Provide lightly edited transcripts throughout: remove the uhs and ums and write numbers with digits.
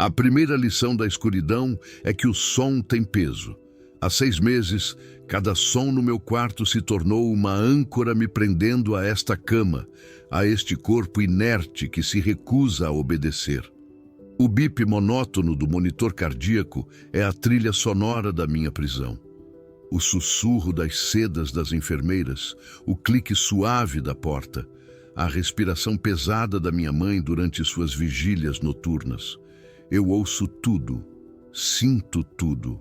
A primeira lição da escuridão é que o som tem peso. Há 6 meses, cada som no meu quarto se tornou uma âncora me prendendo a esta cama, a este corpo inerte que se recusa a obedecer. O bip monótono do monitor cardíaco é a trilha sonora da minha prisão. O sussurro das sedas das enfermeiras, o clique suave da porta, a respiração pesada da minha mãe durante suas vigílias noturnas. Eu ouço tudo, sinto tudo,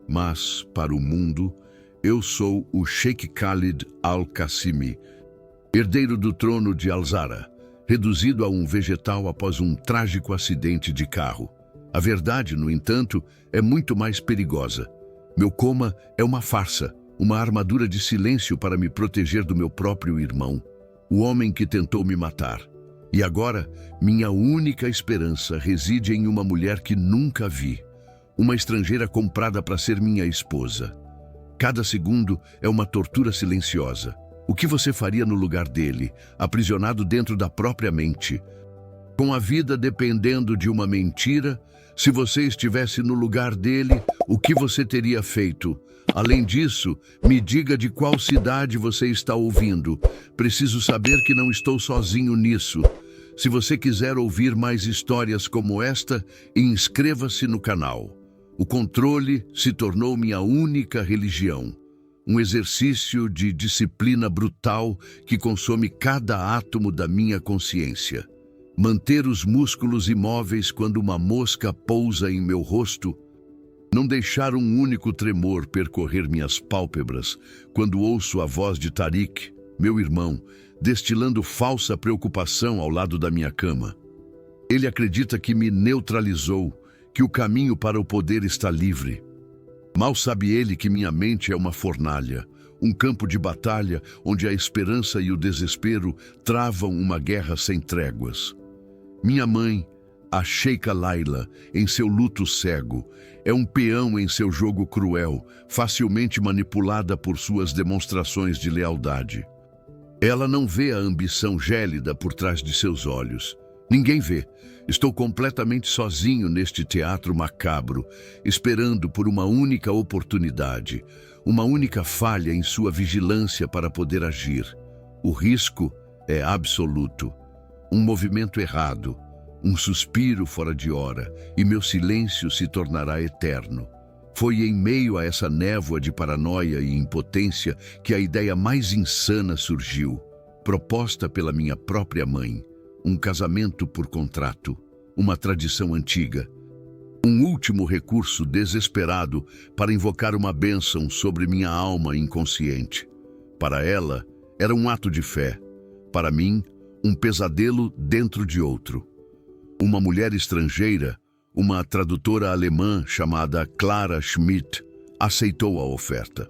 mas, para o mundo, eu sou o Sheikh Khalid Al-Qasimi, herdeiro do trono de Al-Zara, reduzido a um vegetal após um trágico acidente de carro. A verdade, no entanto, é muito mais perigosa. Meu coma é uma farsa, uma armadura de silêncio para me proteger do meu próprio irmão, o homem que tentou me matar. E agora, minha única esperança reside em uma mulher que nunca vi, uma estrangeira comprada para ser minha esposa. Cada segundo é uma tortura silenciosa. O que você faria no lugar dele, aprisionado dentro da própria mente? Com a vida dependendo de uma mentira, se você estivesse no lugar dele, o que você teria feito? Além disso, me diga de qual cidade você está ouvindo. Preciso saber que não estou sozinho nisso. Se você quiser ouvir mais histórias como esta, inscreva-se no canal. O controle se tornou minha única religião. Um exercício de disciplina brutal que consome cada átomo da minha consciência. Manter os músculos imóveis quando uma mosca pousa em meu rosto. Não deixar um único tremor percorrer minhas pálpebras quando ouço a voz de Tariq, meu irmão, destilando falsa preocupação ao lado da minha cama. Ele acredita que me neutralizou, que o caminho para o poder está livre. Mal sabe ele que minha mente é uma fornalha, um campo de batalha onde a esperança e o desespero travam uma guerra sem tréguas. Minha mãe, a Sheikha Layla, em seu luto cego, é um peão em seu jogo cruel, facilmente manipulada por suas demonstrações de lealdade. Ela não vê a ambição gélida por trás de seus olhos. Ninguém vê. Estou completamente sozinho neste teatro macabro, esperando por uma única oportunidade, uma única falha em sua vigilância para poder agir. O risco é absoluto. Um movimento errado, um suspiro fora de hora, e meu silêncio se tornará eterno. Foi em meio a essa névoa de paranoia e impotência que a ideia mais insana surgiu, proposta pela minha própria mãe. Um casamento por contrato, uma tradição antiga. Um último recurso desesperado para invocar uma bênção sobre minha alma inconsciente. Para ela, era um ato de fé. Para mim, um pesadelo dentro de outro. Uma mulher estrangeira, uma tradutora alemã chamada Clara Schmidt, aceitou a oferta.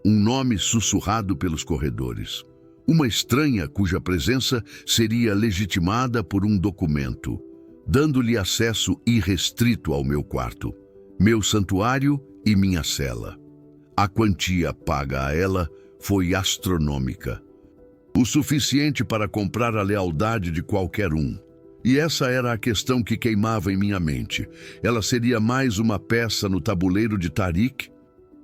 Um nome sussurrado pelos corredores. Uma estranha cuja presença seria legitimada por um documento, dando-lhe acesso irrestrito ao meu quarto, meu santuário e minha cela. A quantia paga a ela foi astronômica. O suficiente para comprar a lealdade de qualquer um. E essa era a questão que queimava em minha mente. Ela seria mais uma peça no tabuleiro de Tariq?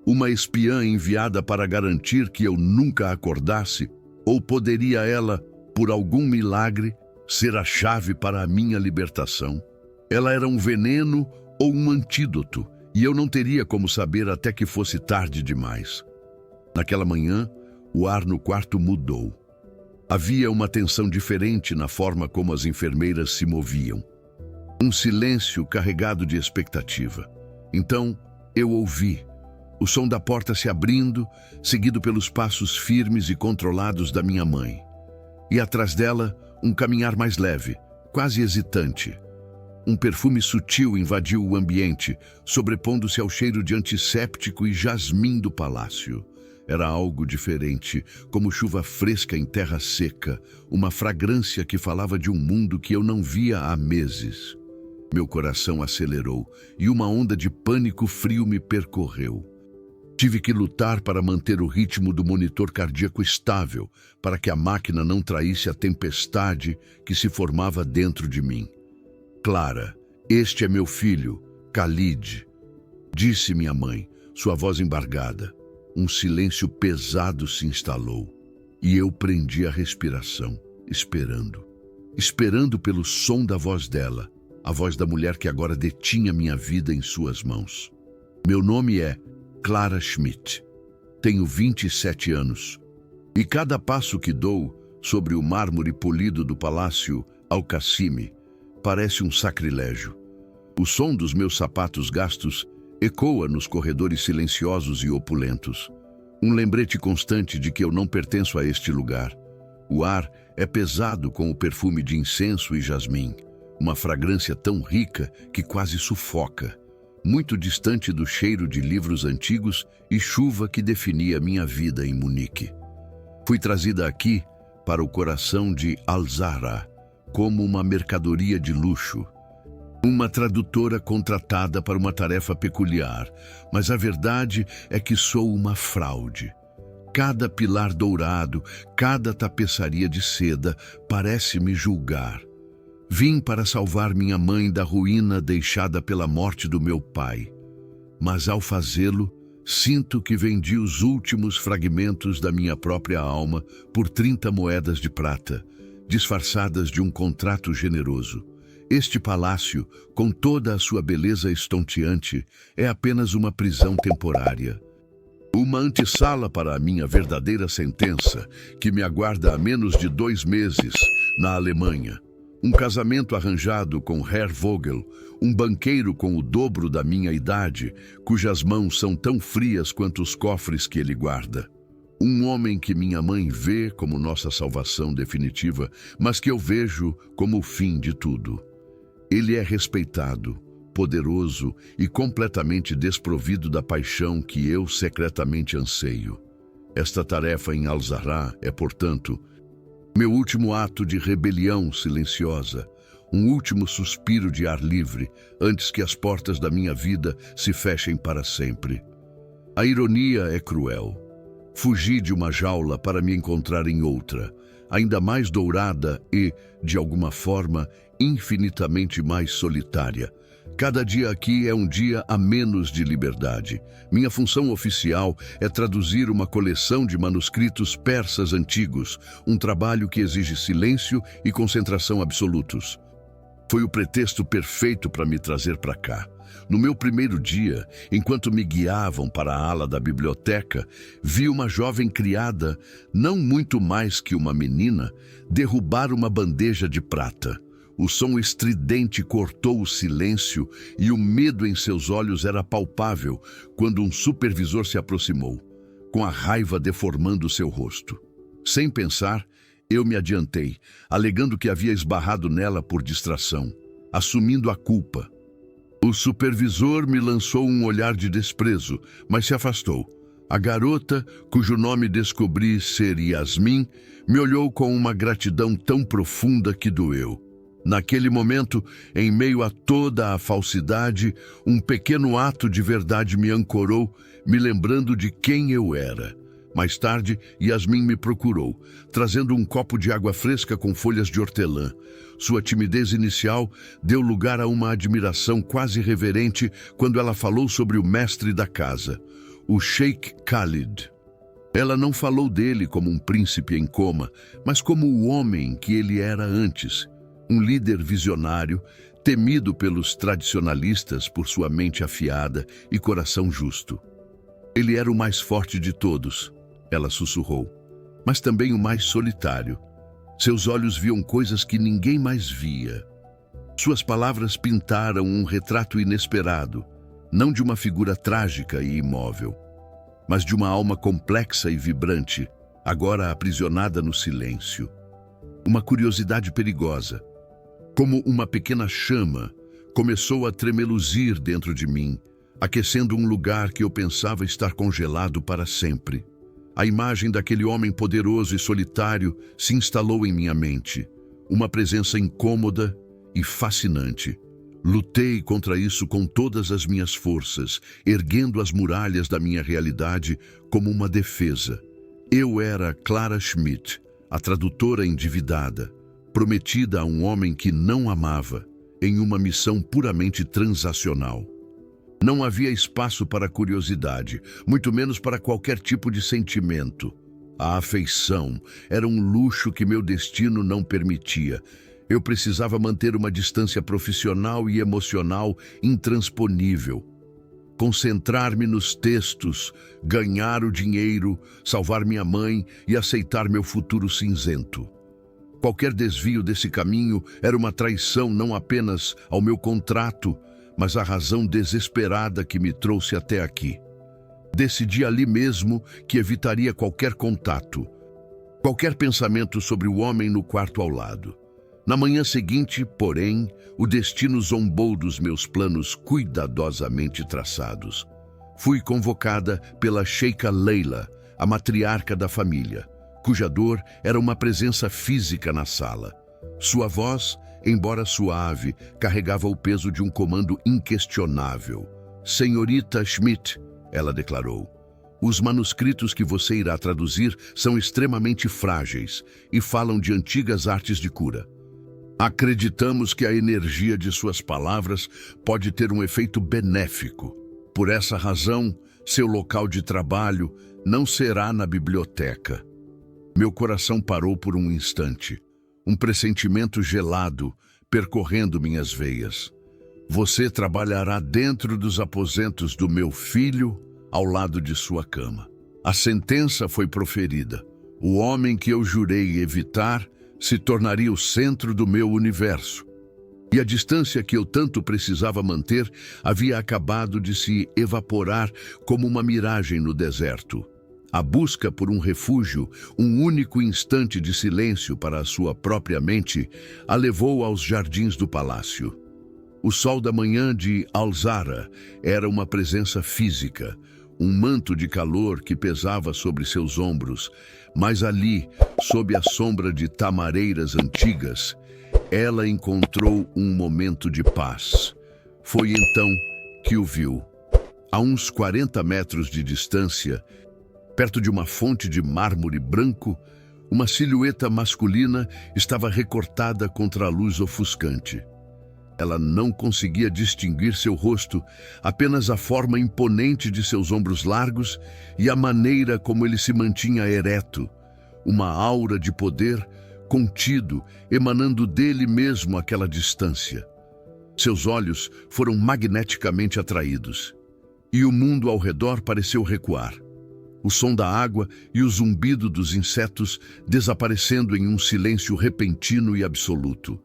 Uma espiã enviada para garantir que eu nunca acordasse? Ou poderia ela, por algum milagre, ser a chave para a minha libertação? Ela era um veneno ou um antídoto, e eu não teria como saber até que fosse tarde demais. Naquela manhã, o ar no quarto mudou. Havia uma tensão diferente na forma como as enfermeiras se moviam. Um silêncio carregado de expectativa. Então, eu ouvi o som da porta se abrindo, seguido pelos passos firmes e controlados da minha mãe. E atrás dela, um caminhar mais leve, quase hesitante. Um perfume sutil invadiu o ambiente, sobrepondo-se ao cheiro de antisséptico e jasmim do palácio. Era algo diferente, como chuva fresca em terra seca, uma fragrância que falava de um mundo que eu não via há meses. Meu coração acelerou e uma onda de pânico frio me percorreu. Tive que lutar para manter o ritmo do monitor cardíaco estável, para que a máquina não traísse a tempestade que se formava dentro de mim. Clara, Este é meu filho, Khalid, disse minha mãe, sua voz embargada. Um silêncio pesado se instalou e eu prendi a respiração, esperando pelo som da voz dela, a voz da mulher que agora detinha minha vida em suas mãos. Meu nome é Clara Schmidt. Tenho 27 anos e cada passo que dou sobre o mármore polido do Palácio Al-Qassimi parece um sacrilégio. O som dos meus sapatos gastos ecoa nos corredores silenciosos e opulentos. Um lembrete constante de que eu não pertenço a este lugar. O ar é pesado com o perfume de incenso e jasmim, uma fragrância tão rica que quase sufoca, muito distante do cheiro de livros antigos e chuva que definia minha vida em Munique. Fui trazida aqui para o coração de Al-Zahra como uma mercadoria de luxo. Uma tradutora contratada para uma tarefa peculiar, mas a verdade é que sou uma fraude. Cada pilar dourado, cada tapeçaria de seda parece me julgar. Vim para salvar minha mãe da ruína deixada pela morte do meu pai. Mas ao fazê-lo, sinto que vendi os últimos fragmentos da minha própria alma por 30 moedas de prata, disfarçadas de um contrato generoso. Este palácio, com toda a sua beleza estonteante, é apenas uma prisão temporária. Uma antessala para a minha verdadeira sentença, que me aguarda há menos de 2 meses, na Alemanha. Um casamento arranjado com Herr Vogel, um banqueiro com o dobro da minha idade, cujas mãos são tão frias quanto os cofres que ele guarda. Um homem que minha mãe vê como nossa salvação definitiva, mas que eu vejo como o fim de tudo. Ele é respeitado, poderoso e completamente desprovido da paixão que eu secretamente anseio. Esta tarefa em Al-Zahra é, portanto, meu último ato de rebelião silenciosa, um último suspiro de ar livre antes que as portas da minha vida se fechem para sempre. A ironia é cruel. Fugi de uma jaula para me encontrar em outra, ainda mais dourada e, de alguma forma, infinitamente mais solitária. Cada dia aqui é um dia a menos de liberdade. Minha função oficial é traduzir uma coleção de manuscritos persas antigos, um trabalho que exige silêncio e concentração absolutos. Foi o pretexto perfeito para me trazer para cá. No meu primeiro dia, enquanto me guiavam para a ala da biblioteca, vi uma jovem criada, não muito mais que uma menina, derrubar uma bandeja de prata. O som estridente cortou o silêncio e o medo em seus olhos era palpável quando um supervisor se aproximou, com a raiva deformando seu rosto. Sem pensar, eu me adiantei, alegando que havia esbarrado nela por distração, assumindo a culpa. O supervisor me lançou um olhar de desprezo, mas se afastou. A garota, cujo nome descobri ser Yasmin, me olhou com uma gratidão tão profunda que doeu. Naquele momento, em meio a toda a falsidade, um pequeno ato de verdade me ancorou, me lembrando de quem eu era. Mais tarde, Yasmin me procurou, trazendo um copo de água fresca com folhas de hortelã. Sua timidez inicial deu lugar a uma admiração quase reverente quando ela falou sobre o mestre da casa, o Sheikh Khalid. Ela não falou dele como um príncipe em coma, mas como o homem que ele era antes. Um líder visionário, temido pelos tradicionalistas por sua mente afiada e coração justo. Ele era o mais forte de todos, ela sussurrou, mas também o mais solitário. Seus olhos viam coisas que ninguém mais via. Suas palavras pintaram um retrato inesperado, não de uma figura trágica e imóvel, mas de uma alma complexa e vibrante, agora aprisionada no silêncio. Uma curiosidade perigosa, como uma pequena chama, começou a tremeluzir dentro de mim, aquecendo um lugar que eu pensava estar congelado para sempre. A imagem daquele homem poderoso e solitário se instalou em minha mente, uma presença incômoda e fascinante. Lutei contra isso com todas as minhas forças, erguendo as muralhas da minha realidade como uma defesa. Eu era Clara Schmidt, a tradutora endividada, prometida a um homem que não amava. em uma missão puramente transacional. Não havia espaço para curiosidade, muito menos para qualquer tipo de sentimento. A afeição era um luxo que meu destino não permitia. Eu precisava manter uma distância profissional e emocional intransponível. Concentrar-me nos textos, ganhar o dinheiro, salvar minha mãe e aceitar meu futuro cinzento. Qualquer desvio desse caminho era uma traição não apenas ao meu contrato, mas à razão desesperada que me trouxe até aqui. Decidi ali mesmo que evitaria qualquer contato, qualquer pensamento sobre o homem no quarto ao lado. Na manhã seguinte, porém, o destino zombou dos meus planos cuidadosamente traçados. Fui convocada pela Sheikha Leila, a matriarca da família, cuja dor era uma presença física na sala. Sua voz, embora suave, carregava o peso de um comando inquestionável. "Senhorita Schmidt", ela declarou, "os manuscritos que você irá traduzir são extremamente frágeis e falam de antigas artes de cura. Acreditamos que a energia de suas palavras pode ter um efeito benéfico. Por essa razão, seu local de trabalho não será na biblioteca." Meu coração parou por um instante, um pressentimento gelado percorrendo minhas veias. "Você trabalhará dentro dos aposentos do meu filho, ao lado de sua cama." A sentença foi proferida. O homem que eu jurei evitar se tornaria o centro do meu universo. E a distância que eu tanto precisava manter havia acabado de se evaporar como uma miragem no deserto. A busca por um refúgio, um único instante de silêncio para a sua própria mente, a levou aos jardins do palácio. O sol da manhã de Al-Zahra era uma presença física, um manto de calor que pesava sobre seus ombros, mas ali, sob a sombra de tamareiras antigas, ela encontrou um momento de paz. Foi então que o viu. A uns 40 metros de distância, perto de uma fonte de mármore branco, uma silhueta masculina estava recortada contra a luz ofuscante. Ela não conseguia distinguir seu rosto, apenas a forma imponente de seus ombros largos e a maneira como ele se mantinha ereto, uma aura de poder contido, emanando dele mesmo àquela distância. Seus olhos foram magneticamente atraídos, e o mundo ao redor pareceu recuar. O som da água e o zumbido dos insetos desaparecendo em um silêncio repentino e absoluto.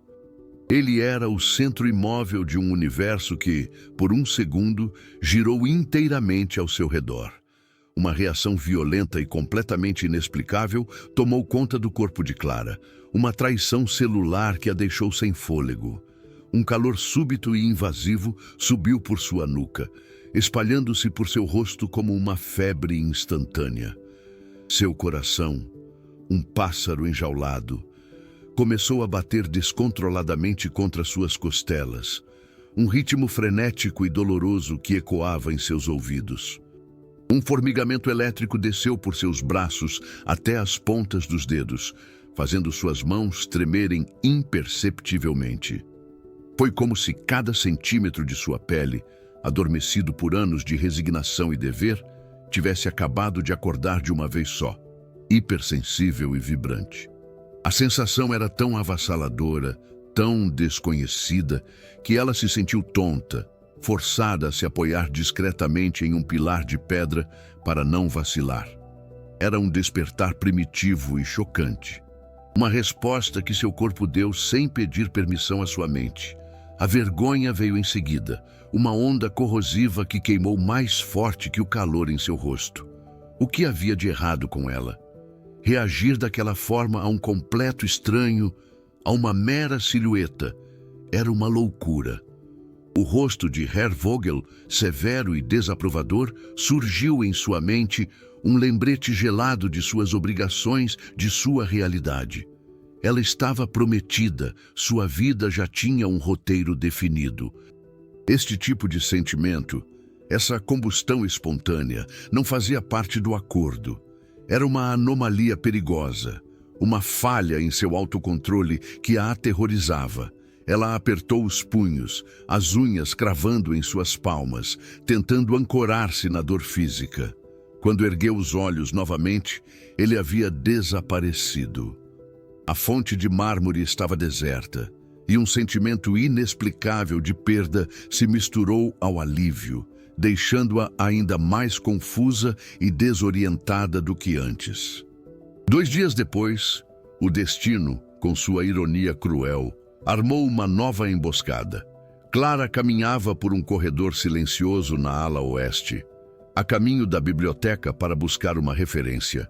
Ele era o centro imóvel de um universo que, por um segundo, girou inteiramente ao seu redor. Uma reação violenta e completamente inexplicável tomou conta do corpo de Clara, uma traição celular que a deixou sem fôlego. Um calor súbito e invasivo subiu por sua nuca, espalhando-se por seu rosto como uma febre instantânea. Seu coração, um pássaro enjaulado, começou a bater descontroladamente contra suas costelas, um ritmo frenético e doloroso que ecoava em seus ouvidos. Um formigamento elétrico desceu por seus braços até as pontas dos dedos, fazendo suas mãos tremerem imperceptivelmente. Foi como se cada centímetro de sua pele, adormecido por anos de resignação e dever, tivesse acabado de acordar de uma vez só, hipersensível e vibrante. A sensação era tão avassaladora, tão desconhecida, que ela se sentiu tonta, forçada a se apoiar discretamente em um pilar de pedra para não vacilar. Era um despertar primitivo e chocante. Uma resposta que seu corpo deu sem pedir permissão à sua mente. A vergonha veio em seguida, uma onda corrosiva que queimou mais forte que o calor em seu rosto. O que havia de errado com ela? Reagir daquela forma a um completo estranho, a uma mera silhueta, era uma loucura. O rosto de Herr Vogel, severo e desaprovador, surgiu em sua mente, um lembrete gelado de suas obrigações, de sua realidade. Ela estava prometida, sua vida já tinha um roteiro definido. Este tipo de sentimento, essa combustão espontânea, não fazia parte do acordo. Era uma anomalia perigosa, uma falha em seu autocontrole que a aterrorizava. Ela apertou os punhos, as unhas cravando em suas palmas, tentando ancorar-se na dor física. Quando ergueu os olhos novamente, ele havia desaparecido. A fonte de mármore estava deserta, e um sentimento inexplicável de perda se misturou ao alívio, deixando-a ainda mais confusa e desorientada do que antes. 2 dias depois, o destino, com sua ironia cruel, armou uma nova emboscada. Clara caminhava por um corredor silencioso na ala oeste, a caminho da biblioteca para buscar uma referência,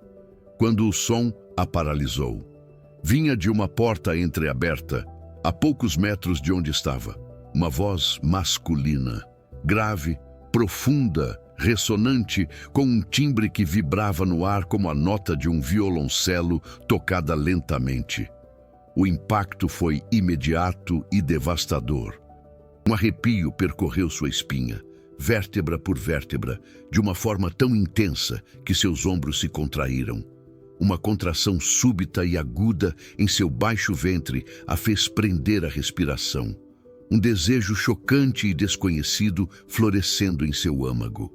quando o som a paralisou. Vinha de uma porta entreaberta, a poucos metros de onde estava, uma voz masculina, grave, profunda, ressonante, com um timbre que vibrava no ar como a nota de um violoncelo tocada lentamente. O impacto foi imediato e devastador. Um arrepio percorreu sua espinha, vértebra por vértebra, de uma forma tão intensa que seus ombros se contraíram. Uma contração súbita e aguda em seu baixo ventre a fez prender a respiração. Um desejo chocante e desconhecido florescendo em seu âmago.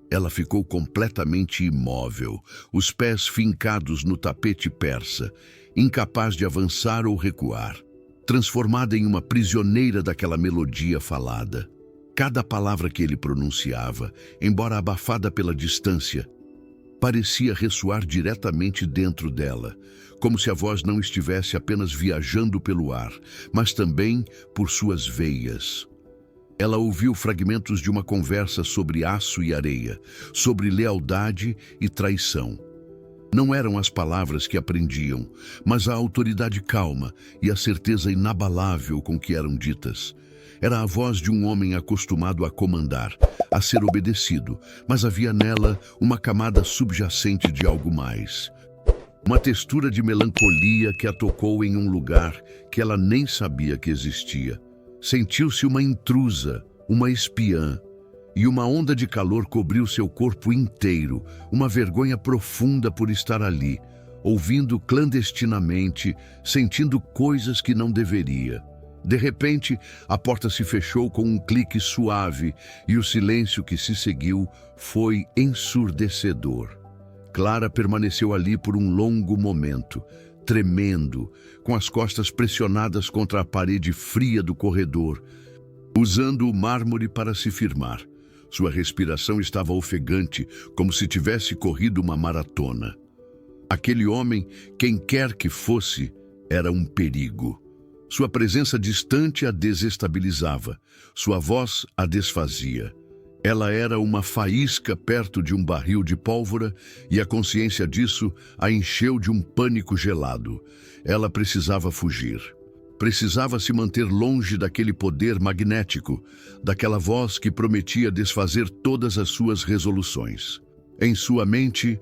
Ela ficou completamente imóvel, os pés fincados no tapete persa, incapaz de avançar ou recuar, transformada em uma prisioneira daquela melodia falada. Cada palavra que ele pronunciava, embora abafada pela distância, parecia ressoar diretamente dentro dela, como se a voz não estivesse apenas viajando pelo ar, mas também por suas veias. Ela ouviu fragmentos de uma conversa sobre aço e areia, sobre lealdade e traição. Não eram as palavras que aprendiam, mas a autoridade calma e a certeza inabalável com que eram ditas. Era a voz de um homem acostumado a comandar, a ser obedecido, mas havia nela uma camada subjacente de algo mais. Uma textura de melancolia que a tocou em um lugar que ela nem sabia que existia. Sentiu-se uma intrusa, uma espiã, e uma onda de calor cobriu seu corpo inteiro, uma vergonha profunda por estar ali, ouvindo clandestinamente, sentindo coisas que não deveria. De repente, a porta se fechou com um clique suave e o silêncio que se seguiu foi ensurdecedor. Clara permaneceu ali por um longo momento, tremendo, com as costas pressionadas contra a parede fria do corredor, usando o mármore para se firmar. Sua respiração estava ofegante, como se tivesse corrido uma maratona. Aquele homem, quem quer que fosse, era um perigo. Sua presença distante a desestabilizava, sua voz a desfazia. Ela era uma faísca perto de um barril de pólvora e a consciência disso a encheu de um pânico gelado. Ela precisava fugir. Precisava se manter longe daquele poder magnético, daquela voz que prometia desfazer todas as suas resoluções. Em sua mente,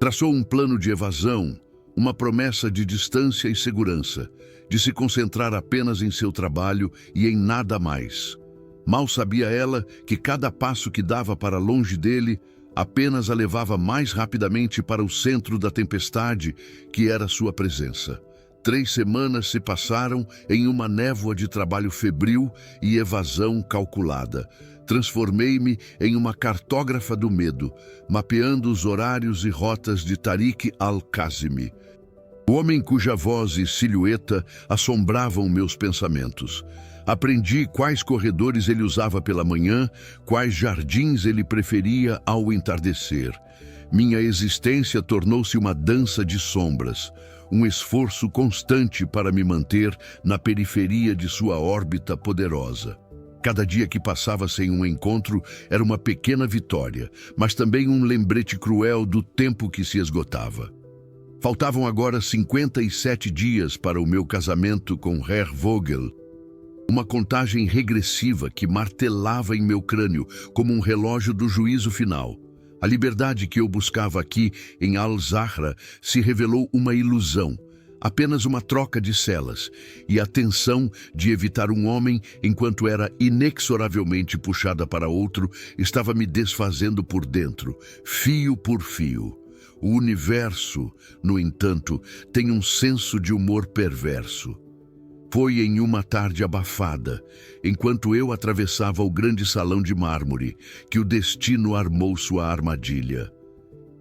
traçou um plano de evasão, uma promessa de distância e segurança, de se concentrar apenas em seu trabalho e em nada mais. Mal sabia ela que cada passo que dava para longe dele apenas a levava mais rapidamente para o centro da tempestade, que era sua presença. 3 semanas se passaram em uma névoa de trabalho febril e evasão calculada. Transformei-me em uma cartógrafa do medo, mapeando os horários e rotas de Tariq al-Kazimi, o homem cuja voz e silhueta assombravam meus pensamentos. Aprendi quais corredores ele usava pela manhã, quais jardins ele preferia ao entardecer. Minha existência tornou-se uma dança de sombras, um esforço constante para me manter na periferia de sua órbita poderosa. Cada dia que passava sem um encontro era uma pequena vitória, mas também um lembrete cruel do tempo que se esgotava. Faltavam agora 57 dias para o meu casamento com Herr Vogel. Uma contagem regressiva que martelava em meu crânio como um relógio do juízo final. A liberdade que eu buscava aqui em Al-Zahra se revelou uma ilusão, apenas uma troca de celas, e a tensão de evitar um homem enquanto era inexoravelmente puxada para outro estava me desfazendo por dentro, fio por fio. O universo, no entanto, tem um senso de humor perverso. Foi em uma tarde abafada, enquanto eu atravessava o grande salão de mármore, que o destino armou sua armadilha.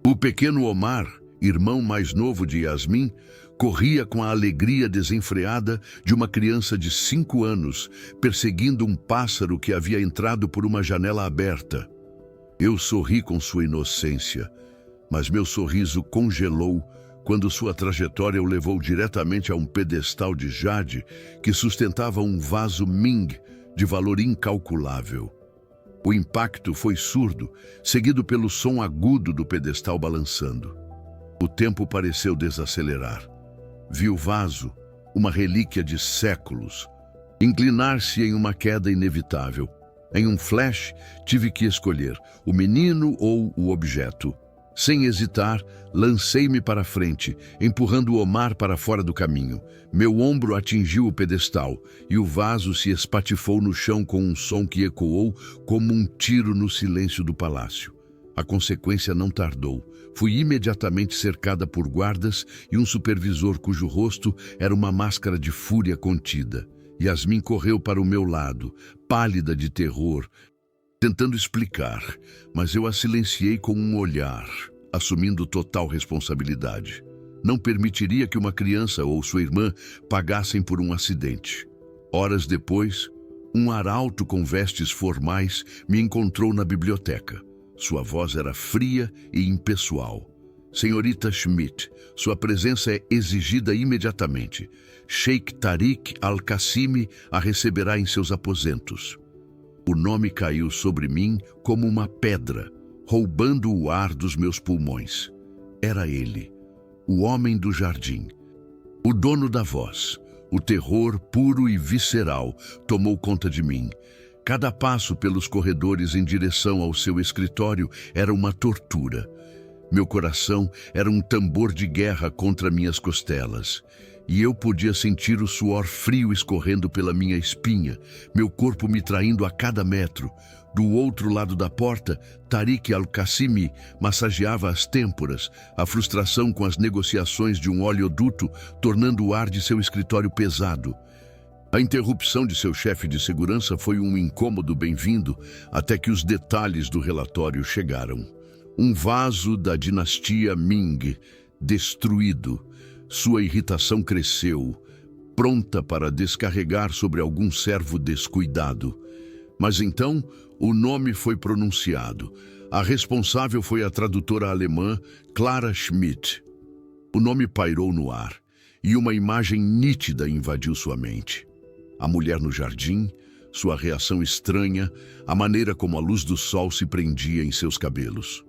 O pequeno Omar, irmão mais novo de Yasmin, corria com a alegria desenfreada de uma criança de 5 anos, perseguindo um pássaro que havia entrado por uma janela aberta. Eu sorri com sua inocência, mas meu sorriso congelou quando sua trajetória o levou diretamente a um pedestal de jade que sustentava um vaso Ming de valor incalculável. O impacto foi surdo, seguido pelo som agudo do pedestal balançando. O tempo pareceu desacelerar. Vi o vaso, uma relíquia de séculos, inclinar-se em uma queda inevitável. Em um flash, tive que escolher o menino ou o objeto. Sem hesitar, lancei-me para frente, empurrando Omar para fora do caminho. Meu ombro atingiu o pedestal e o vaso se espatifou no chão com um som que ecoou como um tiro no silêncio do palácio. A consequência não tardou. Fui imediatamente cercada por guardas e um supervisor cujo rosto era uma máscara de fúria contida. Yasmin correu para o meu lado, pálida de terror, tentando explicar, mas eu a silenciei com um olhar, assumindo total responsabilidade. Não permitiria que uma criança ou sua irmã pagassem por um acidente. Horas depois, um arauto com vestes formais me encontrou na biblioteca. Sua voz era fria e impessoal. Senhorita Schmidt, sua presença é exigida imediatamente. Sheikh Tariq Al-Qassimi a receberá em seus aposentos. O nome caiu sobre mim como uma pedra, roubando o ar dos meus pulmões. Era ele, o homem do jardim. O dono da voz, o terror puro e visceral, tomou conta de mim. Cada passo pelos corredores em direção ao seu escritório era uma tortura. Meu coração era um tambor de guerra contra minhas costelas. E eu podia sentir o suor frio escorrendo pela minha espinha, meu corpo me traindo a cada metro. Do outro lado da porta, Tariq Al-Qassimi massageava as têmporas, a frustração com as negociações de um oleoduto, tornando o ar de seu escritório pesado. A interrupção de seu chefe de segurança foi um incômodo bem-vindo, até que os detalhes do relatório chegaram. Um vaso da dinastia Ming, destruído. Sua irritação cresceu, pronta para descarregar sobre algum servo descuidado. Mas então, o nome foi pronunciado. A responsável foi a tradutora alemã Clara Schmidt. O nome pairou no ar, e uma imagem nítida invadiu sua mente. A mulher no jardim, sua reação estranha, a maneira como a luz do sol se prendia em seus cabelos.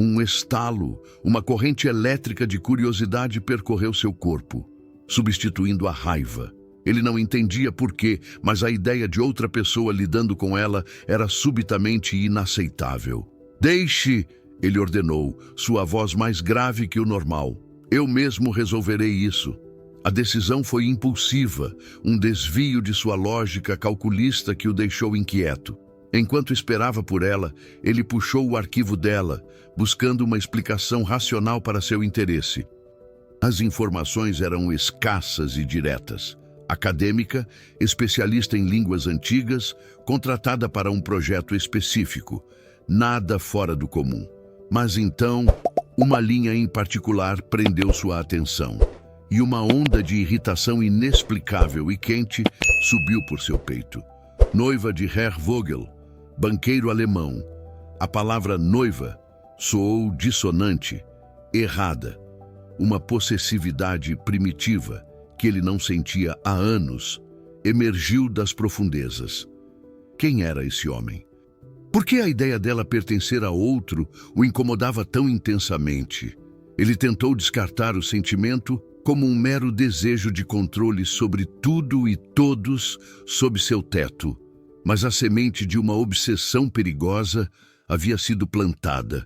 Um estalo, uma corrente elétrica de curiosidade percorreu seu corpo, substituindo a raiva. Ele não entendia por quê, mas a ideia de outra pessoa lidando com ela era subitamente inaceitável. "Deixe!" ele ordenou, sua voz mais grave que o normal. "Eu mesmo resolverei isso." A decisão foi impulsiva, um desvio de sua lógica calculista que o deixou inquieto. Enquanto esperava por ela, ele puxou o arquivo dela, buscando uma explicação racional para seu interesse. As informações eram escassas e diretas. Acadêmica, especialista em línguas antigas, contratada para um projeto específico. Nada fora do comum. Mas então, uma linha em particular prendeu sua atenção. E uma onda de irritação inexplicável e quente subiu por seu peito. Noiva de Herr Vogel, banqueiro alemão. A palavra noiva soou dissonante, errada. Uma possessividade primitiva, que ele não sentia há anos, emergiu das profundezas. Quem era esse homem? Por que a ideia dela pertencer a outro o incomodava tão intensamente? Ele tentou descartar o sentimento como um mero desejo de controle sobre tudo e todos sob seu teto. Mas a semente de uma obsessão perigosa havia sido plantada.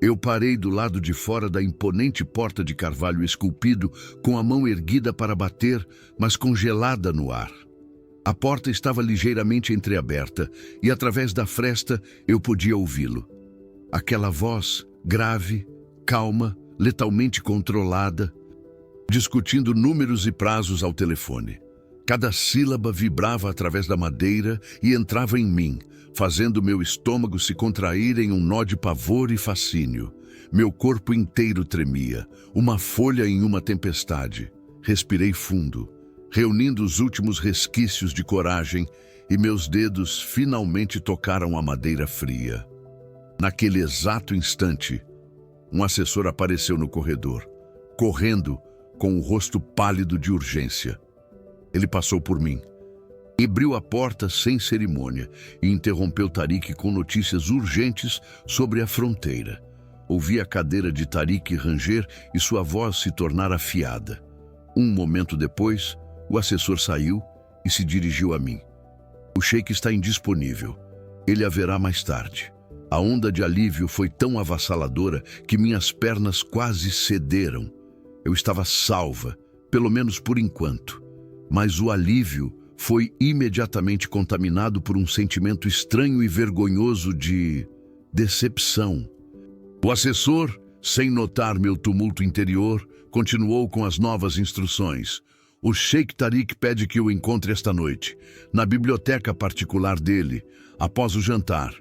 Eu parei do lado de fora da imponente porta de carvalho esculpido, com a mão erguida para bater, mas congelada no ar. A porta estava ligeiramente entreaberta e, através da fresta, eu podia ouvi-lo. Aquela voz, grave, calma, letalmente controlada, discutindo números e prazos ao telefone. Cada sílaba vibrava através da madeira e entrava em mim, fazendo meu estômago se contrair em um nó de pavor e fascínio. Meu corpo inteiro tremia, uma folha em uma tempestade. Respirei fundo, reunindo os últimos resquícios de coragem, e meus dedos finalmente tocaram a madeira fria. Naquele exato instante, um assessor apareceu no corredor, correndo, com o rosto pálido de urgência. Ele passou por mim, abriu a porta sem cerimônia e interrompeu Tariq com notícias urgentes sobre a fronteira. Ouvi a cadeira de Tariq ranger e sua voz se tornar afiada. Um momento depois, o assessor saiu e se dirigiu a mim. O sheik está indisponível. Ele haverá mais tarde. A onda de alívio foi tão avassaladora que minhas pernas quase cederam. Eu estava salva, pelo menos por enquanto. Mas o alívio foi imediatamente contaminado por um sentimento estranho e vergonhoso de decepção. O assessor, sem notar meu tumulto interior, continuou com as novas instruções. O Sheik Tariq pede que eu encontre esta noite, na biblioteca particular dele, após o jantar.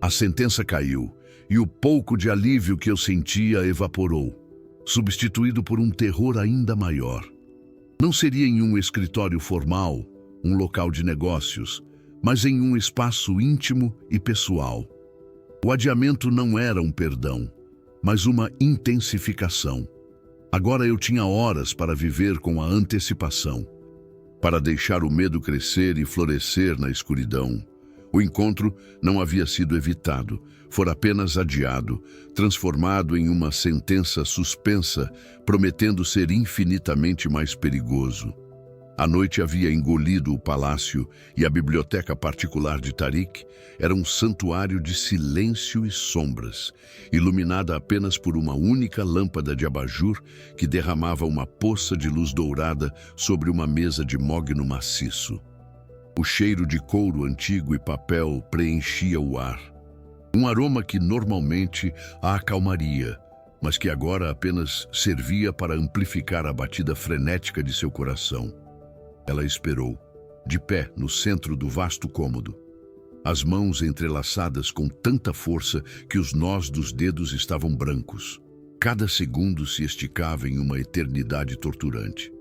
A sentença caiu, e o pouco de alívio que eu sentia evaporou, substituído por um terror ainda maior. Não seria em um escritório formal, um local de negócios, mas em um espaço íntimo e pessoal. O adiamento não era um perdão, mas uma intensificação. Agora eu tinha horas para viver com a antecipação, para deixar o medo crescer e florescer na escuridão. O encontro não havia sido evitado, fora apenas adiado, transformado em uma sentença suspensa, prometendo ser infinitamente mais perigoso. A noite havia engolido o palácio e a biblioteca particular de Tariq era um santuário de silêncio e sombras, iluminada apenas por uma única lâmpada de abajur que derramava uma poça de luz dourada sobre uma mesa de mogno maciço. O cheiro de couro antigo e papel preenchia o ar. Um aroma que normalmente a acalmaria, mas que agora apenas servia para amplificar a batida frenética de seu coração. Ela esperou, de pé no centro do vasto cômodo, as mãos entrelaçadas com tanta força que os nós dos dedos estavam brancos. Cada segundo se esticava em uma eternidade torturante.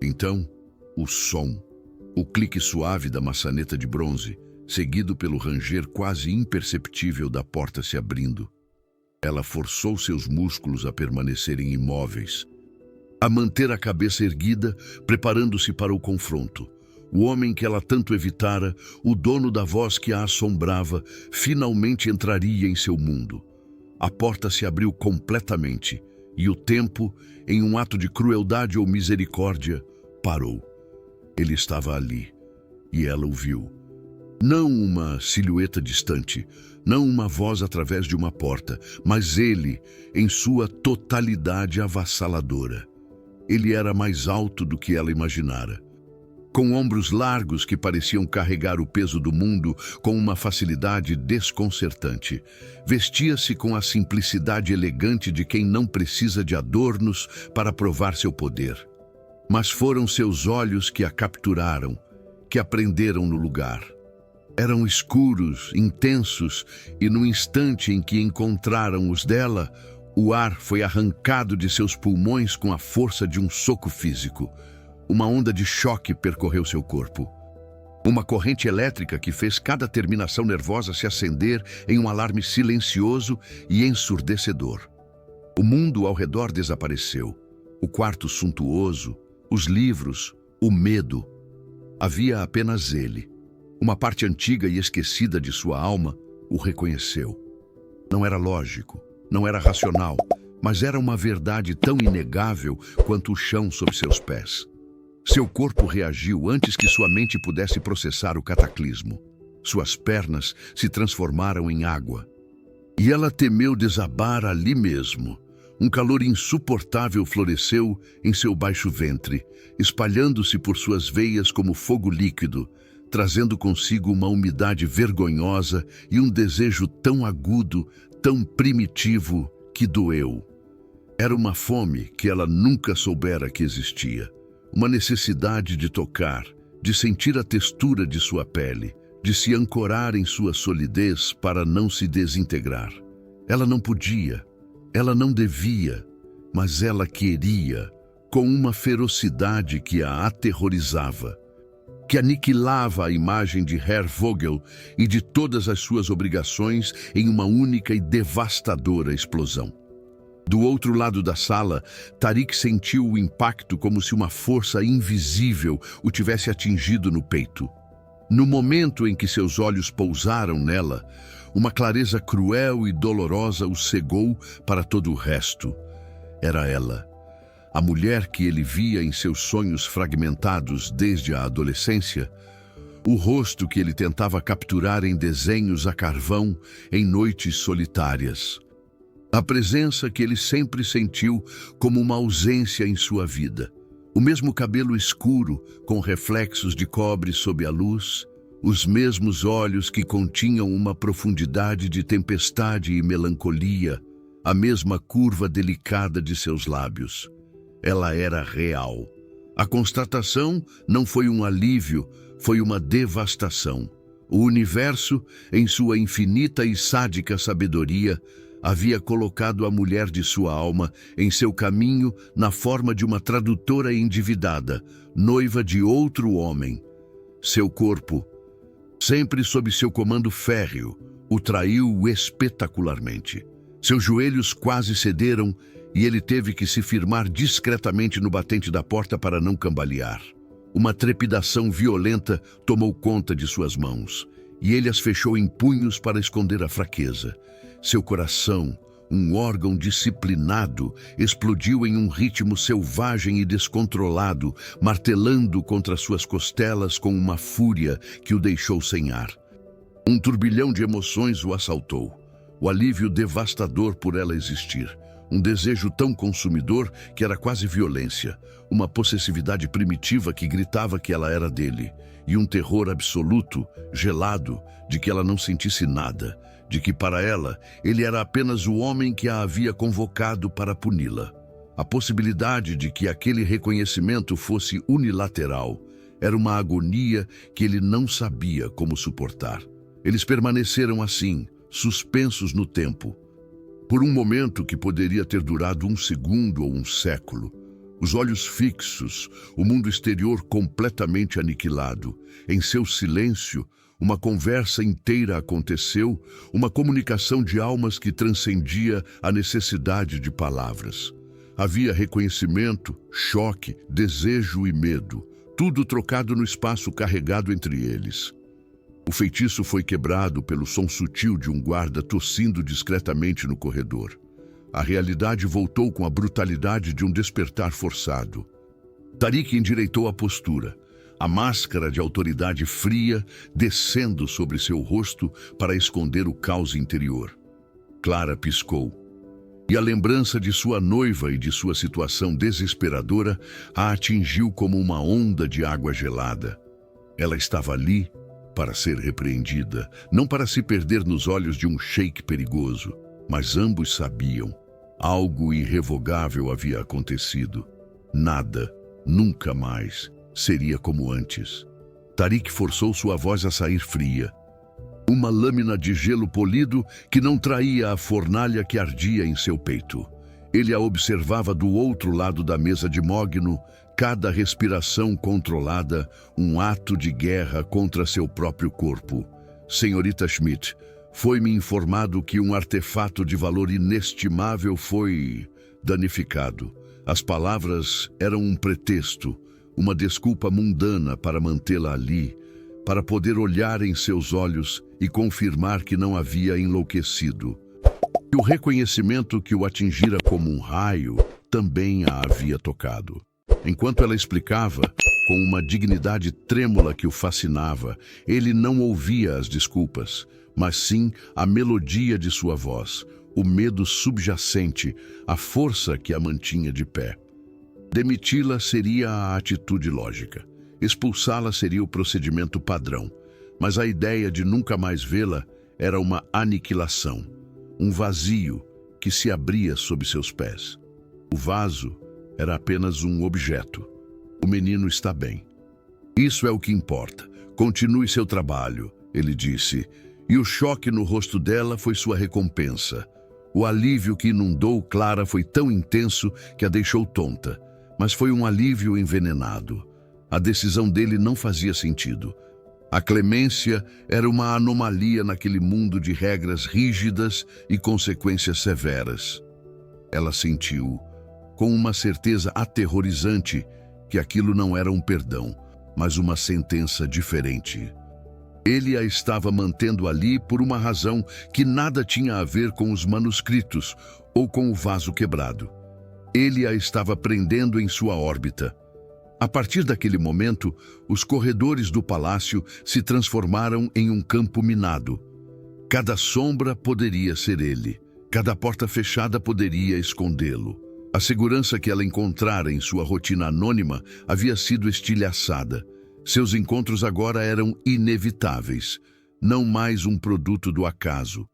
Então, o som, o clique suave da maçaneta de bronze, seguido pelo ranger quase imperceptível da porta se abrindo. Ela forçou seus músculos a permanecerem imóveis, a manter a cabeça erguida, preparando-se para o confronto. O homem que ela tanto evitara, o dono da voz que a assombrava, finalmente entraria em seu mundo. A porta se abriu completamente e o tempo, em um ato de crueldade ou misericórdia, parou. Ele estava ali e ela o viu. Não uma silhueta distante, não uma voz através de uma porta, mas ele, em sua totalidade avassaladora. Ele era mais alto do que ela imaginara. Com ombros largos que pareciam carregar o peso do mundo com uma facilidade desconcertante. Vestia-se com a simplicidade elegante de quem não precisa de adornos para provar seu poder. Mas foram seus olhos que a capturaram, que a prenderam no lugar. Eram escuros, intensos, e no instante em que encontraram os dela, o ar foi arrancado de seus pulmões com a força de um soco físico. Uma onda de choque percorreu seu corpo. Uma corrente elétrica que fez cada terminação nervosa se acender em um alarme silencioso e ensurdecedor. O mundo ao redor desapareceu. O quarto suntuoso, os livros, o medo. Havia apenas ele. Uma parte antiga e esquecida de sua alma o reconheceu. Não era lógico, não era racional, mas era uma verdade tão inegável quanto o chão sob seus pés. Seu corpo reagiu antes que sua mente pudesse processar o cataclismo. Suas pernas se transformaram em água. E ela temeu desabar ali mesmo. Um calor insuportável floresceu em seu baixo ventre, espalhando-se por suas veias como fogo líquido, trazendo consigo uma umidade vergonhosa e um desejo tão agudo, tão primitivo, que doeu. Era uma fome que ela nunca soubera que existia. uma necessidade de tocar, de sentir a textura de sua pele, de se ancorar em sua solidez para não se desintegrar. Ela não podia, ela não devia, mas ela queria, com uma ferocidade que a aterrorizava, que aniquilava a imagem de Herr Vogel e de todas as suas obrigações em uma única e devastadora explosão. Do outro lado da sala, Tariq sentiu o impacto como se uma força invisível o tivesse atingido no peito. No momento em que seus olhos pousaram nela, uma clareza cruel e dolorosa o cegou para todo o resto. Era ela, a mulher que ele via em seus sonhos fragmentados desde a adolescência, o rosto que ele tentava capturar em desenhos a carvão em noites solitárias. A presença que ele sempre sentiu como uma ausência em sua vida. O mesmo cabelo escuro, com reflexos de cobre sob a luz, os mesmos olhos que continham uma profundidade de tempestade e melancolia, a mesma curva delicada de seus lábios. Ela era real. A constatação não foi um alívio, foi uma devastação. O universo, em sua infinita e sádica sabedoria, havia colocado a mulher de sua alma em seu caminho na forma de uma tradutora endividada, noiva de outro homem. Seu corpo, sempre sob seu comando férreo, o traiu espetacularmente. Seus joelhos quase cederam e ele teve que se firmar discretamente no batente da porta para não cambalear. Uma trepidação violenta tomou conta de suas mãos e ele as fechou em punhos para esconder a fraqueza. Seu coração, um órgão disciplinado, explodiu em um ritmo selvagem e descontrolado, martelando contra suas costelas com uma fúria que o deixou sem ar. Um turbilhão de emoções o assaltou. O alívio devastador por ela existir. Um desejo tão consumidor que era quase violência. Uma possessividade primitiva que gritava que ela era dele. E um terror absoluto, gelado, de que ela não sentisse nada. De que para ela, ele era apenas o homem que a havia convocado para puni-la. A possibilidade de que aquele reconhecimento fosse unilateral era uma agonia que ele não sabia como suportar. Eles permaneceram assim, suspensos no tempo. Por um momento que poderia ter durado um segundo ou um século, os olhos fixos, o mundo exterior completamente aniquilado. Em seu silêncio, uma conversa inteira aconteceu, uma comunicação de almas que transcendia a necessidade de palavras. Havia reconhecimento, choque, desejo e medo, tudo trocado no espaço carregado entre eles. O feitiço foi quebrado pelo som sutil de um guarda tossindo discretamente no corredor. A realidade voltou com a brutalidade de um despertar forçado. Tariq endireitou a postura, a máscara de autoridade fria descendo sobre seu rosto para esconder o caos interior. Clara piscou, e a lembrança de sua noiva e de sua situação desesperadora a atingiu como uma onda de água gelada. Ela estava ali para ser repreendida, não para se perder nos olhos de um sheik perigoso, mas ambos sabiam. Algo irrevogável havia acontecido. Nada, nunca mais, seria como antes. Tariq forçou sua voz a sair fria. Uma lâmina de gelo polido que não traía a fornalha que ardia em seu peito. Ele a observava do outro lado da mesa de mogno, cada respiração controlada, um ato de guerra contra seu próprio corpo. Senhorita Schmidt, foi-me informado que um artefato de valor inestimável foi danificado. As palavras eram um pretexto, uma desculpa mundana para mantê-la ali, para poder olhar em seus olhos e confirmar que não havia enlouquecido. E o reconhecimento que o atingira como um raio também a havia tocado. Enquanto ela explicava, com uma dignidade trêmula que o fascinava, ele não ouvia as desculpas, mas sim a melodia de sua voz, o medo subjacente, a força que a mantinha de pé. Demiti-la seria a atitude lógica. Expulsá-la seria o procedimento padrão. Mas a ideia de nunca mais vê-la era uma aniquilação, um vazio que se abria sob seus pés. O vaso era apenas um objeto. O menino está bem. Isso é o que importa. Continue seu trabalho, ele disse, e o choque no rosto dela foi sua recompensa. O alívio que inundou Clara foi tão intenso que a deixou tonta, mas foi um alívio envenenado. A decisão dele não fazia sentido. A clemência era uma anomalia naquele mundo de regras rígidas e consequências severas. Ela sentiu, com uma certeza aterrorizante, que aquilo não era um perdão, mas uma sentença diferente. Ele a estava mantendo ali por uma razão que nada tinha a ver com os manuscritos ou com o vaso quebrado. Ele a estava prendendo em sua órbita. A partir daquele momento, os corredores do palácio se transformaram em um campo minado. Cada sombra poderia ser ele. Cada porta fechada poderia escondê-lo. A segurança que ela encontrara em sua rotina anônima havia sido estilhaçada. Seus encontros agora eram inevitáveis, não mais um produto do acaso,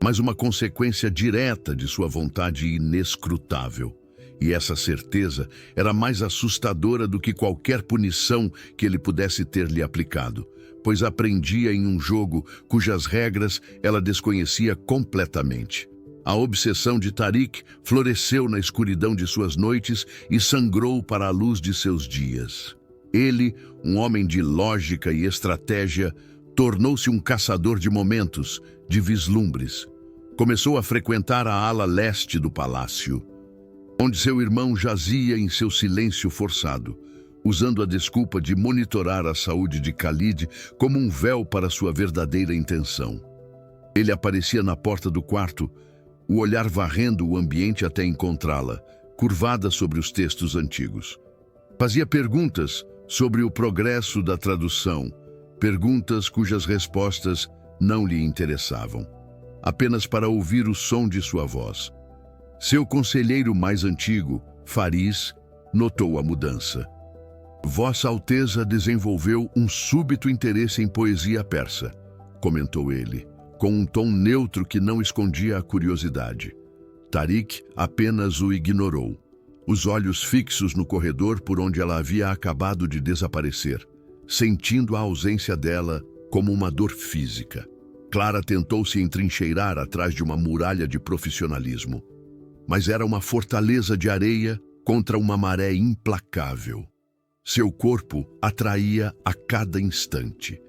mas uma consequência direta de sua vontade inescrutável. E essa certeza era mais assustadora do que qualquer punição que ele pudesse ter-lhe aplicado, pois aprendia em um jogo cujas regras ela desconhecia completamente. A obsessão de Tariq floresceu na escuridão de suas noites e sangrou para a luz de seus dias. Ele, um homem de lógica e estratégia, tornou-se um caçador de momentos, de vislumbres. Começou a frequentar a ala leste do palácio, onde seu irmão jazia em seu silêncio forçado, usando a desculpa de monitorar a saúde de Khalid como um véu para sua verdadeira intenção. Ele aparecia na porta do quarto, o olhar varrendo o ambiente até encontrá-la, curvada sobre os textos antigos. Fazia perguntas sobre o progresso da tradução, perguntas cujas respostas não lhe interessavam, apenas para ouvir o som de sua voz. Seu conselheiro mais antigo, Faris, notou a mudança. Vossa Alteza desenvolveu um súbito interesse em poesia persa, comentou ele, com um tom neutro que não escondia a curiosidade. Tariq apenas o ignorou, os olhos fixos no corredor por onde ela havia acabado de desaparecer, sentindo a ausência dela como uma dor física. Clara tentou se entrincheirar atrás de uma muralha de profissionalismo, mas era uma fortaleza de areia contra uma maré implacável. Seu corpo atraía a cada instante.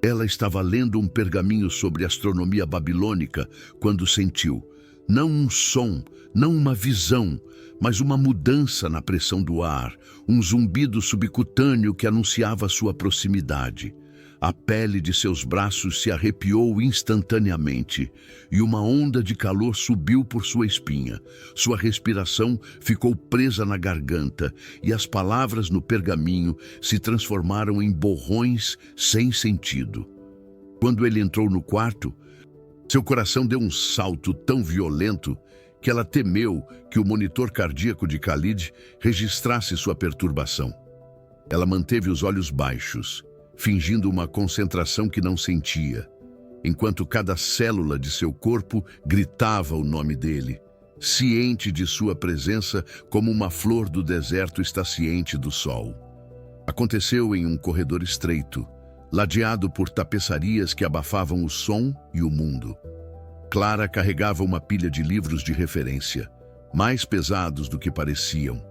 Ela estava lendo um pergaminho sobre astronomia babilônica quando sentiu, não um som, não uma visão, mas uma mudança na pressão do ar, um zumbido subcutâneo que anunciava sua proximidade. A pele de seus braços se arrepiou instantaneamente e uma onda de calor subiu por sua espinha. Sua respiração ficou presa na garganta e as palavras no pergaminho se transformaram em borrões sem sentido. Quando ele entrou no quarto, seu coração deu um salto tão violento que ela temeu que o monitor cardíaco de Khalid registrasse sua perturbação. Ela manteve os olhos baixos, fingindo uma concentração que não sentia, enquanto cada célula de seu corpo gritava o nome dele, ciente de sua presença como uma flor do deserto está ciente do sol. Aconteceu em um corredor estreito, ladeado por tapeçarias que abafavam o som e o mundo. Clara carregava uma pilha de livros de referência, mais pesados do que pareciam,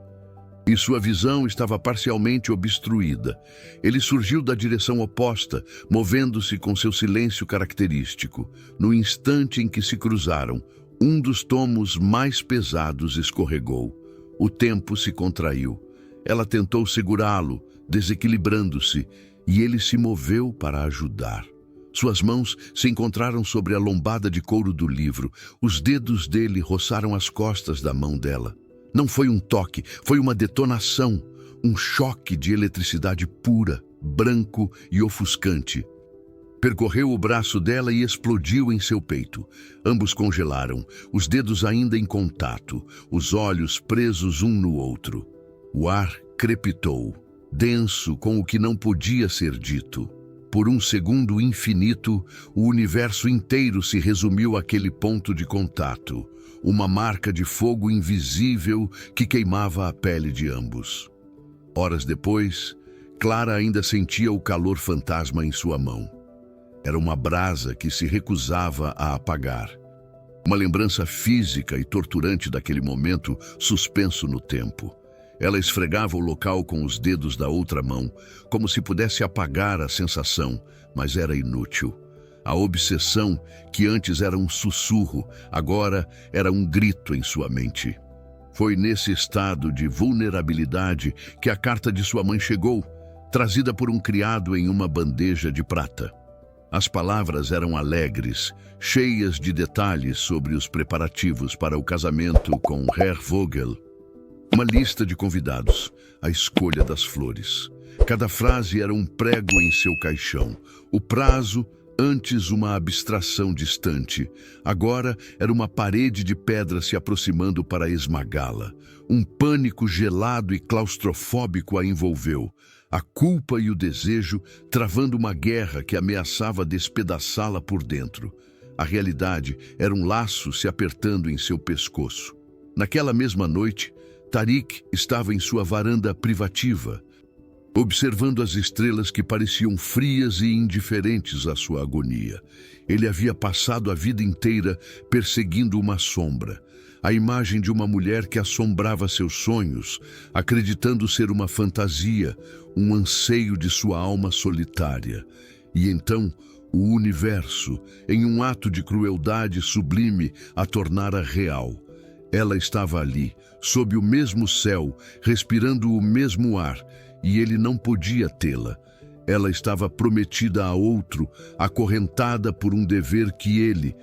e sua visão estava parcialmente obstruída. Ele surgiu da direção oposta, movendo-se com seu silêncio característico. No instante em que se cruzaram, um dos tomos mais pesados escorregou. O tempo se contraiu. Ela tentou segurá-lo, desequilibrando-se, e ele se moveu para ajudar. Suas mãos se encontraram sobre a lombada de couro do livro. Os dedos dele roçaram as costas da mão dela. Não foi um toque, foi uma detonação, um choque de eletricidade pura, branco e ofuscante. Percorreu o braço dela e explodiu em seu peito. Ambos congelaram, os dedos ainda em contato, os olhos presos um no outro. O ar crepitou, denso com o que não podia ser dito. Por um segundo infinito, o universo inteiro se resumiu àquele ponto de contato, uma marca de fogo invisível que queimava a pele de ambos. Horas depois, Clara ainda sentia o calor fantasma em sua mão. Era uma brasa que se recusava a apagar. Uma lembrança física e torturante daquele momento suspenso no tempo. Ela esfregava o local com os dedos da outra mão, como se pudesse apagar a sensação, mas era inútil. A obsessão, que antes era um sussurro, agora era um grito em sua mente. Foi nesse estado de vulnerabilidade que a carta de sua mãe chegou, trazida por um criado em uma bandeja de prata. As palavras eram alegres, cheias de detalhes sobre os preparativos para o casamento com Herr Vogel. Uma lista de convidados, a escolha das flores. Cada frase era um prego em seu caixão. O prazo, antes uma abstração distante, agora era uma parede de pedra se aproximando para esmagá-la. Um pânico gelado e claustrofóbico a envolveu. A culpa e o desejo travando uma guerra que ameaçava despedaçá-la por dentro. A realidade era um laço se apertando em seu pescoço. Naquela mesma noite, Tariq estava em sua varanda privativa, observando as estrelas que pareciam frias e indiferentes à sua agonia. Ele havia passado a vida inteira perseguindo uma sombra, a imagem de uma mulher que assombrava seus sonhos, acreditando ser uma fantasia, um anseio de sua alma solitária. E então, o universo, em um ato de crueldade sublime, a tornara real. Ela estava ali, sob o mesmo céu, respirando o mesmo ar, e ele não podia tê-la. Ela estava prometida a outro, acorrentada por um dever que ele,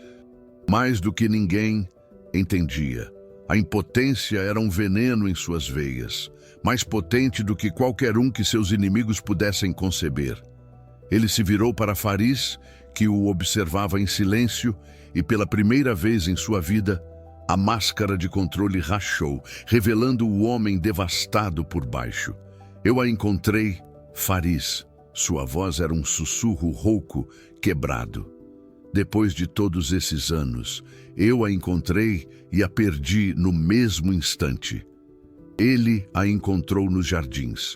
mais do que ninguém, entendia. A impotência era um veneno em suas veias, mais potente do que qualquer um que seus inimigos pudessem conceber. Ele se virou para Faris, que o observava em silêncio, e pela primeira vez em sua vida, a máscara de controle rachou, revelando o homem devastado por baixo. Eu a encontrei, Faris. Sua voz era um sussurro rouco, quebrado. Depois de todos esses anos, eu a encontrei e a perdi no mesmo instante. Ele a encontrou nos jardins.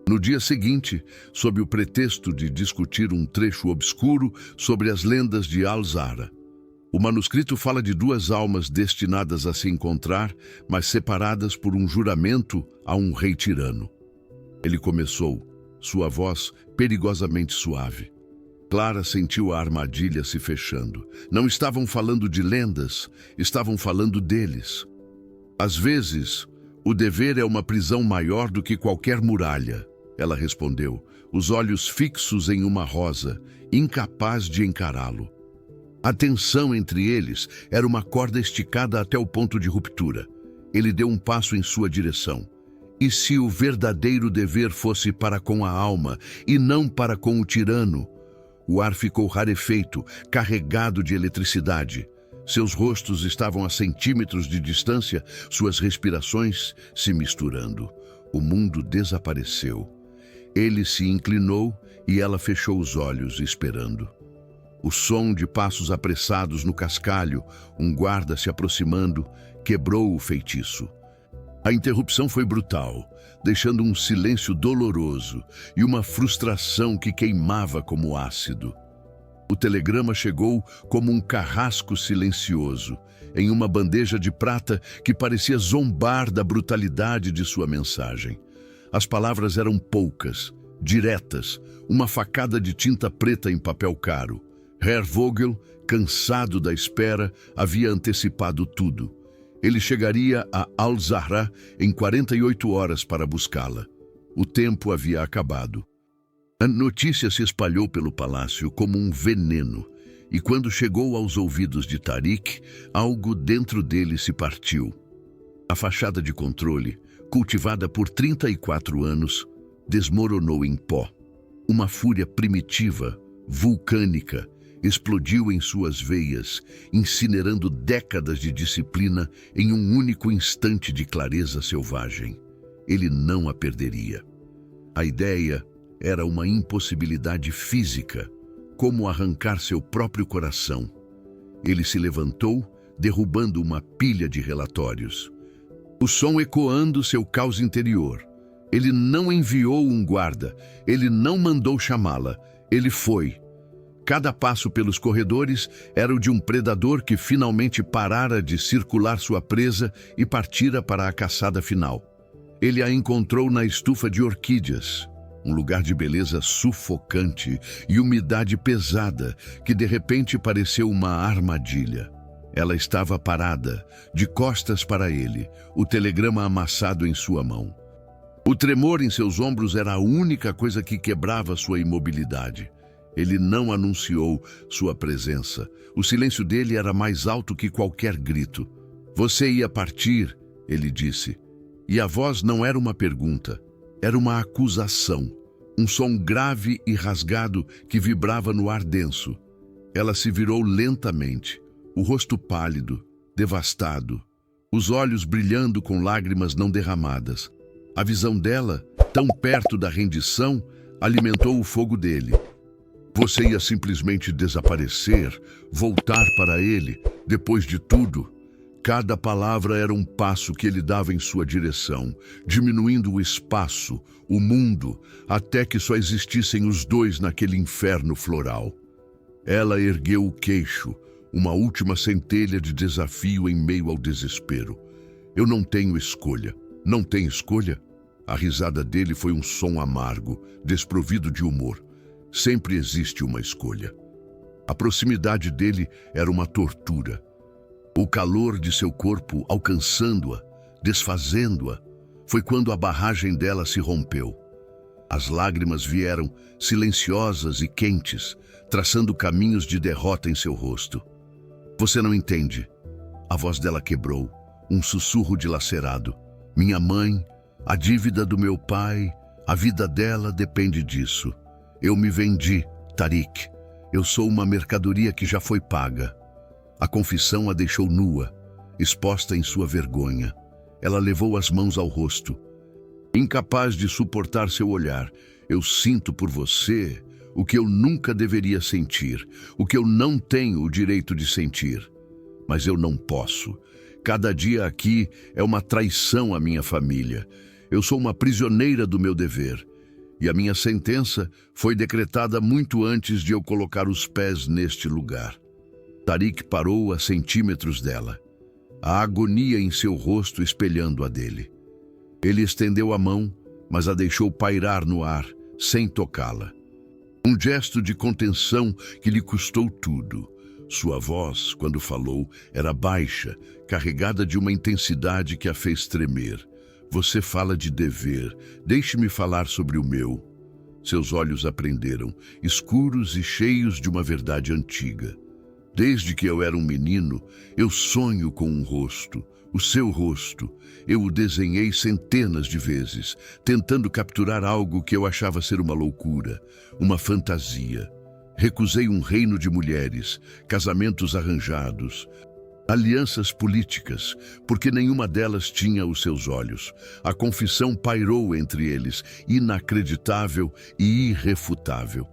No dia seguinte, sob o pretexto de discutir um trecho obscuro sobre as lendas de Al-Zahra. O manuscrito fala de duas almas destinadas a se encontrar, mas separadas por um juramento a um rei tirano. Ele começou, sua voz perigosamente suave. Clara sentiu a armadilha se fechando. Não estavam falando de lendas, estavam falando deles. Às vezes, o dever é uma prisão maior do que qualquer muralha, ela respondeu, os olhos fixos em uma rosa, incapaz de encará-lo. A tensão entre eles era uma corda esticada até o ponto de ruptura. Ele deu um passo em sua direção. E se o verdadeiro dever fosse para com a alma e não para com o tirano? O ar ficou rarefeito, carregado de eletricidade. Seus rostos estavam a centímetros de distância, suas respirações se misturando. O mundo desapareceu. Ele se inclinou e ela fechou os olhos, esperando. O som de passos apressados no cascalho, um guarda se aproximando, quebrou o feitiço. A interrupção foi brutal, deixando um silêncio doloroso e uma frustração que queimava como ácido. O telegrama chegou como um carrasco silencioso, em uma bandeja de prata que parecia zombar da brutalidade de sua mensagem. As palavras eram poucas, diretas, uma facada de tinta preta em papel caro. Herr Vogel, cansado da espera, havia antecipado tudo. Ele chegaria a Al-Zahra em 48 horas para buscá-la. O tempo havia acabado. A notícia se espalhou pelo palácio como um veneno, e quando chegou aos ouvidos de Tariq, algo dentro dele se partiu. A fachada de controle, cultivada por 34 anos, desmoronou em pó. Uma fúria primitiva, vulcânica, explodiu em suas veias, incinerando décadas de disciplina em um único instante de clareza selvagem. Ele não a perderia. A ideia era uma impossibilidade física, como arrancar seu próprio coração. Ele se levantou, derrubando uma pilha de relatórios. O som ecoando seu caos interior. Ele não enviou um guarda, ele não mandou chamá-la, ele foi. Cada passo pelos corredores era o de um predador que finalmente parara de circular sua presa e partira para a caçada final. Ele a encontrou na estufa de orquídeas, um lugar de beleza sufocante e umidade pesada que de repente pareceu uma armadilha. Ela estava parada, de costas para ele, o telegrama amassado em sua mão. O tremor em seus ombros era a única coisa que quebrava sua imobilidade. Ele não anunciou sua presença. O silêncio dele era mais alto que qualquer grito. Você ia partir, ele disse. E a voz não era uma pergunta, era uma acusação. Um som grave e rasgado que vibrava no ar denso. Ela se virou lentamente, o rosto pálido, devastado, os olhos brilhando com lágrimas não derramadas. A visão dela, tão perto da rendição, alimentou o fogo dele. Você ia simplesmente desaparecer, voltar para ele, depois de tudo. Cada palavra era um passo que ele dava em sua direção, diminuindo o espaço, o mundo, até que só existissem os dois naquele inferno floral. Ela ergueu o queixo, uma última centelha de desafio em meio ao desespero. Eu não tenho escolha. Não tem escolha? A risada dele foi um som amargo, desprovido de humor. Sempre existe uma escolha. A proximidade dele era uma tortura. O calor de seu corpo alcançando-a, desfazendo-a, foi quando a barragem dela se rompeu. As lágrimas vieram, silenciosas e quentes, traçando caminhos de derrota em seu rosto. Você não entende. A voz dela quebrou, um sussurro dilacerado. Minha mãe, a dívida do meu pai, a vida dela depende disso. Eu me vendi, Tariq. Eu sou uma mercadoria que já foi paga. A confissão a deixou nua, exposta em sua vergonha. Ela levou as mãos ao rosto. Incapaz de suportar seu olhar, eu sinto por você o que eu nunca deveria sentir, o que eu não tenho o direito de sentir. Mas eu não posso. Cada dia aqui é uma traição à minha família. Eu sou uma prisioneira do meu dever. E a minha sentença foi decretada muito antes de eu colocar os pés neste lugar. Tariq parou a centímetros dela, a agonia em seu rosto espelhando a dele. Ele estendeu a mão, mas a deixou pairar no ar, sem tocá-la. Um gesto de contenção que lhe custou tudo. Sua voz, quando falou, era baixa, carregada de uma intensidade que a fez tremer. Você fala de dever, deixe-me falar sobre o meu. Seus olhos aprenderam, escuros e cheios de uma verdade antiga. Desde que eu era um menino, eu sonho com um rosto, o seu rosto. Eu o desenhei centenas de vezes, tentando capturar algo que eu achava ser uma loucura, uma fantasia. Recusei um reino de mulheres, casamentos arranjados, alianças políticas, porque nenhuma delas tinha os seus olhos. A confissão pairou entre eles, inacreditável e irrefutável.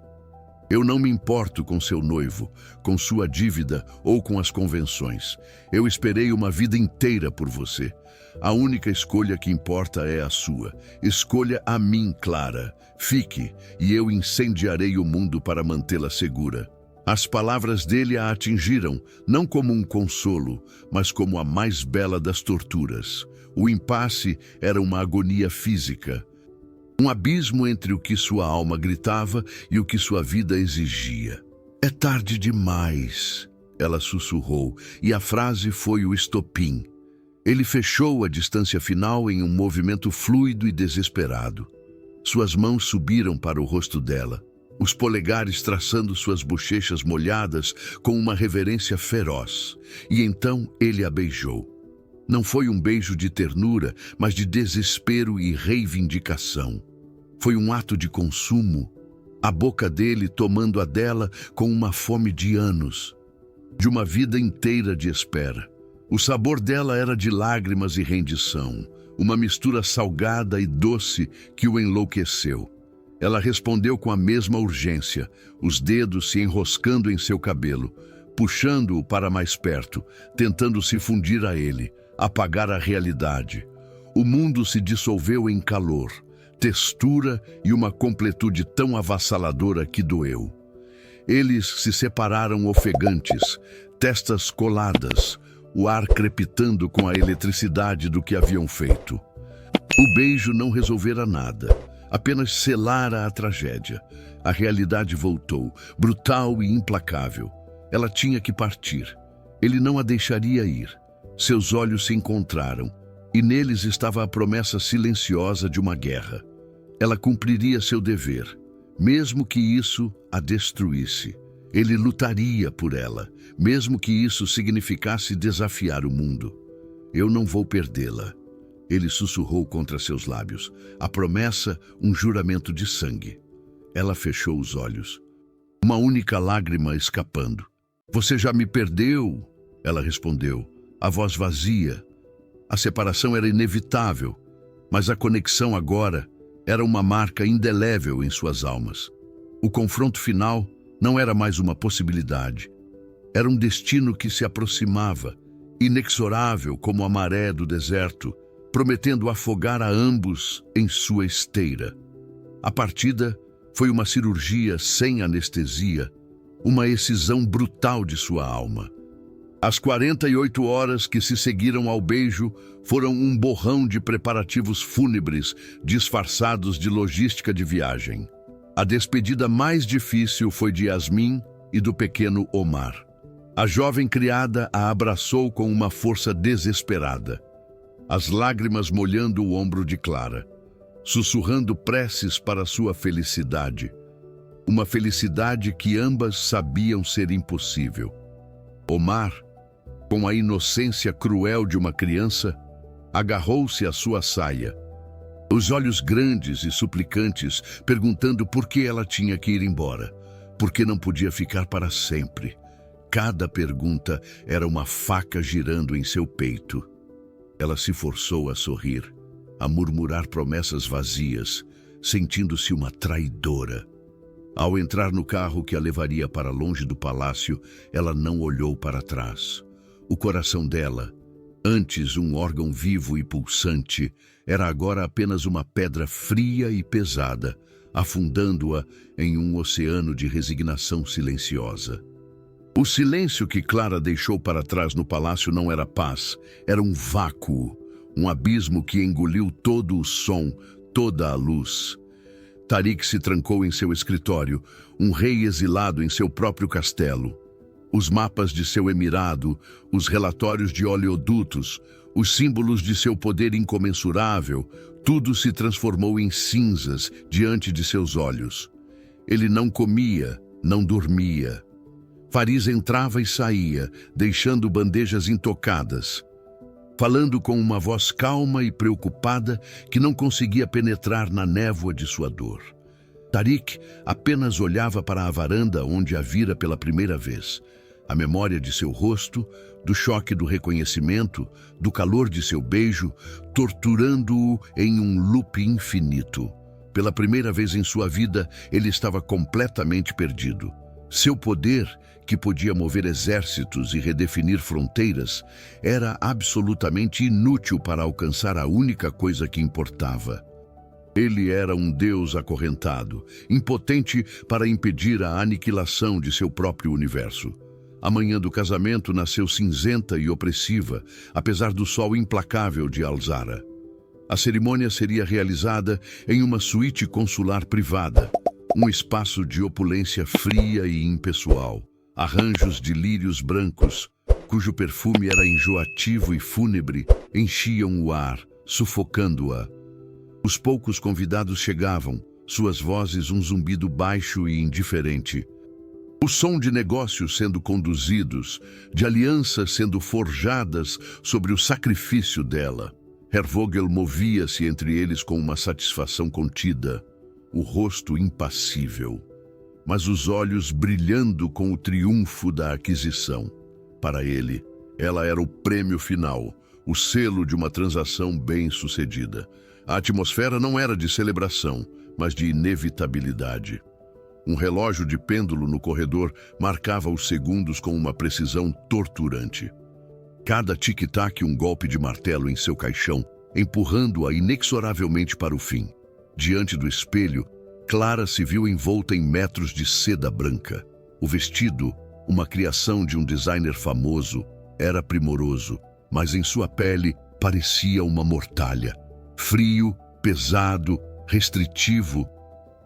Eu não me importo com seu noivo, com sua dívida ou com as convenções. Eu esperei uma vida inteira por você. A única escolha que importa é a sua. Escolha a mim, Clara. Fique, e eu incendiarei o mundo para mantê-la segura. As palavras dele a atingiram, não como um consolo, mas como a mais bela das torturas. O impasse era uma agonia física. Um abismo entre o que sua alma gritava e o que sua vida exigia. É tarde demais, ela sussurrou, e a frase foi o estopim. Ele fechou a distância final em um movimento fluido e desesperado. Suas mãos subiram para o rosto dela, os polegares traçando suas bochechas molhadas com uma reverência feroz. E então ele a beijou. Não foi um beijo de ternura, mas de desespero e reivindicação. Foi um ato de consumo, a boca dele tomando a dela com uma fome de anos, de uma vida inteira de espera. O sabor dela era de lágrimas e rendição, uma mistura salgada e doce que o enlouqueceu. Ela respondeu com a mesma urgência, os dedos se enroscando em seu cabelo, puxando-o para mais perto, tentando se fundir a ele, apagar a realidade. O mundo se dissolveu em calor, textura e uma completude tão avassaladora que doeu. Eles se separaram ofegantes, testas coladas, o ar crepitando com a eletricidade do que haviam feito. O beijo não resolvera nada, apenas selara a tragédia. A realidade voltou, brutal e implacável. Ela tinha que partir. Ele não a deixaria ir. Seus olhos se encontraram, e neles estava a promessa silenciosa de uma guerra. Ela cumpriria seu dever, mesmo que isso a destruísse. Ele lutaria por ela, mesmo que isso significasse desafiar o mundo. Eu não vou perdê-la. Ele sussurrou contra seus lábios. A promessa, um juramento de sangue. Ela fechou os olhos, uma única lágrima escapando. Você já me perdeu, ela respondeu, a voz vazia. A separação era inevitável, mas a conexão agora era uma marca indelével em suas almas. O confronto final não era mais uma possibilidade. Era um destino que se aproximava, inexorável como a maré do deserto, prometendo afogar a ambos em sua esteira. A partida foi uma cirurgia sem anestesia, uma excisão brutal de sua alma. As 48 horas que se seguiram ao beijo foram um borrão de preparativos fúnebres disfarçados de logística de viagem. A despedida mais difícil foi de Yasmin e do pequeno Omar. A jovem criada a abraçou com uma força desesperada, as lágrimas molhando o ombro de Clara, sussurrando preces para sua felicidade, uma felicidade que ambas sabiam ser impossível. Omar, com a inocência cruel de uma criança, agarrou-se à sua saia, os olhos grandes e suplicantes, perguntando por que ela tinha que ir embora, por que não podia ficar para sempre. Cada pergunta era uma faca girando em seu peito. Ela se forçou a sorrir, a murmurar promessas vazias, sentindo-se uma traidora. Ao entrar no carro que a levaria para longe do palácio, ela não olhou para trás. O coração dela, antes um órgão vivo e pulsante, era agora apenas uma pedra fria e pesada, afundando-a em um oceano de resignação silenciosa. O silêncio que Clara deixou para trás no palácio não era paz, era um vácuo, um abismo que engoliu todo o som, toda a luz. Tariq se trancou em seu escritório, um rei exilado em seu próprio castelo. Os mapas de seu emirado, os relatórios de oleodutos, os símbolos de seu poder incomensurável, tudo se transformou em cinzas diante de seus olhos. Ele não comia, não dormia. Fariz entrava e saía, deixando bandejas intocadas, falando com uma voz calma e preocupada que não conseguia penetrar na névoa de sua dor. Tariq apenas olhava para a varanda onde a vira pela primeira vez. A memória de seu rosto, do choque do reconhecimento, do calor de seu beijo, torturando-o em um loop infinito. Pela primeira vez em sua vida, ele estava completamente perdido. Seu poder, que podia mover exércitos e redefinir fronteiras, era absolutamente inútil para alcançar a única coisa que importava. Ele era um deus acorrentado, impotente para impedir a aniquilação de seu próprio universo. A manhã do casamento nasceu cinzenta e opressiva, apesar do sol implacável de Al-Zahra. A cerimônia seria realizada em uma suíte consular privada, um espaço de opulência fria e impessoal. Arranjos de lírios brancos, cujo perfume era enjoativo e fúnebre, enchiam o ar, sufocando-a. Os poucos convidados chegavam, suas vozes um zumbido baixo e indiferente. O som de negócios sendo conduzidos, de alianças sendo forjadas sobre o sacrifício dela. Herr Vogel movia-se entre eles com uma satisfação contida, o rosto impassível, mas os olhos brilhando com o triunfo da aquisição. Para ele, ela era o prêmio final, o selo de uma transação bem-sucedida. A atmosfera não era de celebração, mas de inevitabilidade. Um relógio de pêndulo no corredor marcava os segundos com uma precisão torturante. Cada tic-tac um golpe de martelo em seu caixão, empurrando-a inexoravelmente para o fim. Diante do espelho, Clara se viu envolta em metros de seda branca. O vestido, uma criação de um designer famoso, era primoroso, mas em sua pele parecia uma mortalha. Frio, pesado, restritivo.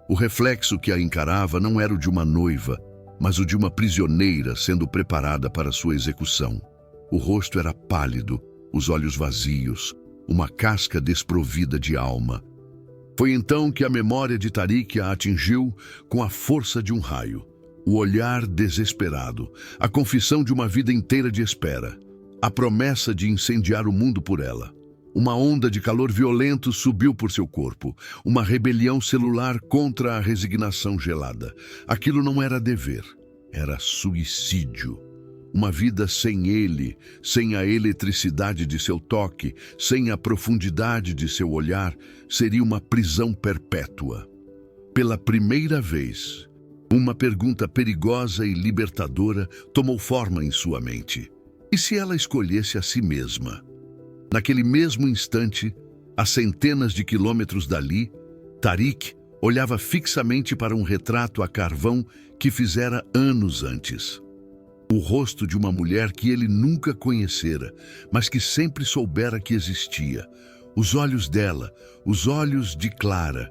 O reflexo que a encarava não era o de uma noiva, mas o de uma prisioneira sendo preparada para sua execução. O rosto era pálido, os olhos vazios, uma casca desprovida de alma. Foi então que a memória de Tariq a atingiu com a força de um raio. O olhar desesperado, a confissão de uma vida inteira de espera, a promessa de incendiar o mundo por ela. Uma onda de calor violento subiu por seu corpo, uma rebelião celular contra a resignação gelada. Aquilo não era dever, era suicídio. Uma vida sem ele, sem a eletricidade de seu toque, sem a profundidade de seu olhar, seria uma prisão perpétua. Pela primeira vez, uma pergunta perigosa e libertadora tomou forma em sua mente. E se ela escolhesse a si mesma? Naquele mesmo instante, a centenas de quilômetros dali, Tariq olhava fixamente para um retrato a carvão que fizera anos antes. O rosto de uma mulher que ele nunca conhecera, mas que sempre soubera que existia. Os olhos dela, os olhos de Clara.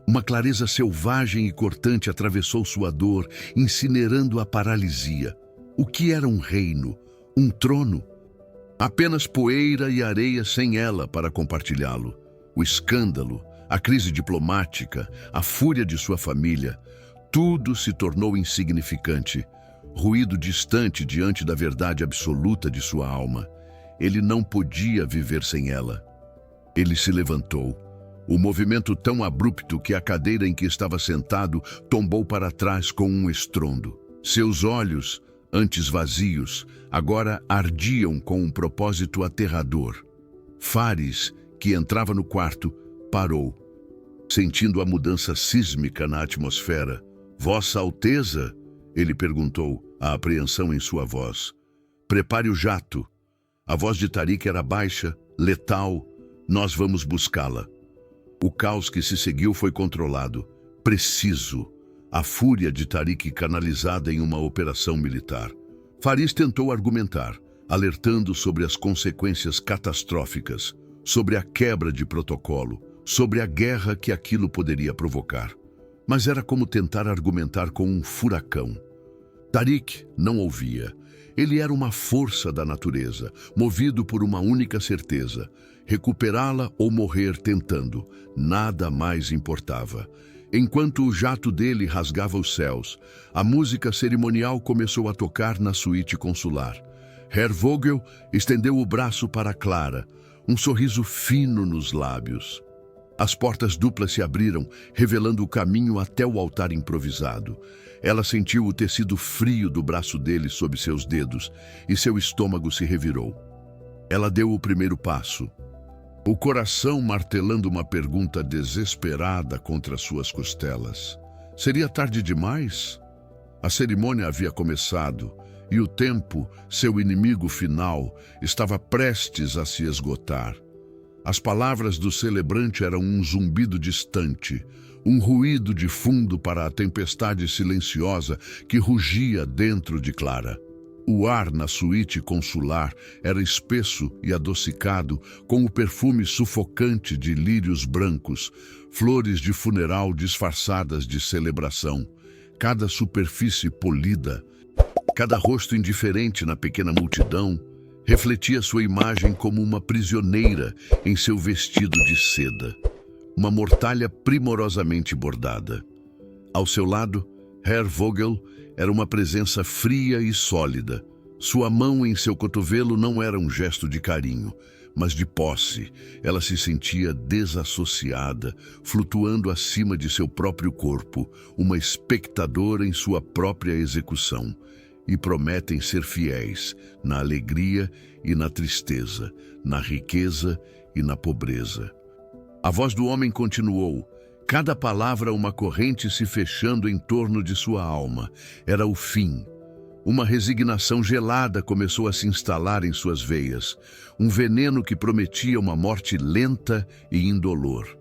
Uma clareza selvagem e cortante atravessou sua dor, incinerando a paralisia. O que era um reino? Um trono? Apenas poeira e areia sem ela para compartilhá-lo. O escândalo, a crise diplomática, a fúria de sua família, tudo se tornou insignificante. Ruído distante diante da verdade absoluta de sua alma. Ele não podia viver sem ela. Ele se levantou. O movimento tão abrupto que a cadeira em que estava sentado tombou para trás com um estrondo. Seus olhos, antes vazios, agora ardiam com um propósito aterrador. Fares, que entrava no quarto, parou, sentindo a mudança sísmica na atmosfera. Vossa Alteza? Ele perguntou, a apreensão em sua voz. Prepare o jato. A voz de Tariq era baixa, letal. Nós vamos buscá-la. O caos que se seguiu foi controlado. Preciso. A fúria de Tariq canalizada em uma operação militar. Faris tentou argumentar, alertando sobre as consequências catastróficas, sobre a quebra de protocolo, sobre a guerra que aquilo poderia provocar. Mas era como tentar argumentar com um furacão. Tariq não ouvia. Ele era uma força da natureza, movido por uma única certeza: recuperá-la ou morrer tentando. Nada mais importava. Enquanto o jato dele rasgava os céus, a música cerimonial começou a tocar na suíte consular. Herr Vogel estendeu o braço para Clara, um sorriso fino nos lábios. As portas duplas se abriram, revelando o caminho até o altar improvisado. Ela sentiu o tecido frio do braço dele sob seus dedos e seu estômago se revirou. Ela deu o primeiro passo, o coração martelando uma pergunta desesperada contra suas costelas. Seria tarde demais? A cerimônia havia começado e o tempo, seu inimigo final, estava prestes a se esgotar. As palavras do celebrante eram um zumbido distante, um ruído de fundo para a tempestade silenciosa que rugia dentro de Clara. O ar na suíte consular era espesso e adocicado, com o perfume sufocante de lírios brancos, flores de funeral disfarçadas de celebração. Cada superfície polida, cada rosto indiferente na pequena multidão, refletia sua imagem como uma prisioneira em seu vestido de seda, uma mortalha primorosamente bordada. Ao seu lado, Herr Vogel era uma presença fria e sólida. Sua mão em seu cotovelo não era um gesto de carinho, mas de posse. Ela se sentia desassociada, flutuando acima de seu próprio corpo, uma espectadora em sua própria execução. E prometem ser fiéis na alegria e na tristeza, na riqueza e na pobreza. A voz do homem continuou, cada palavra uma corrente se fechando em torno de sua alma. Era o fim. Uma resignação gelada começou a se instalar em suas veias, um veneno que prometia uma morte lenta e indolor.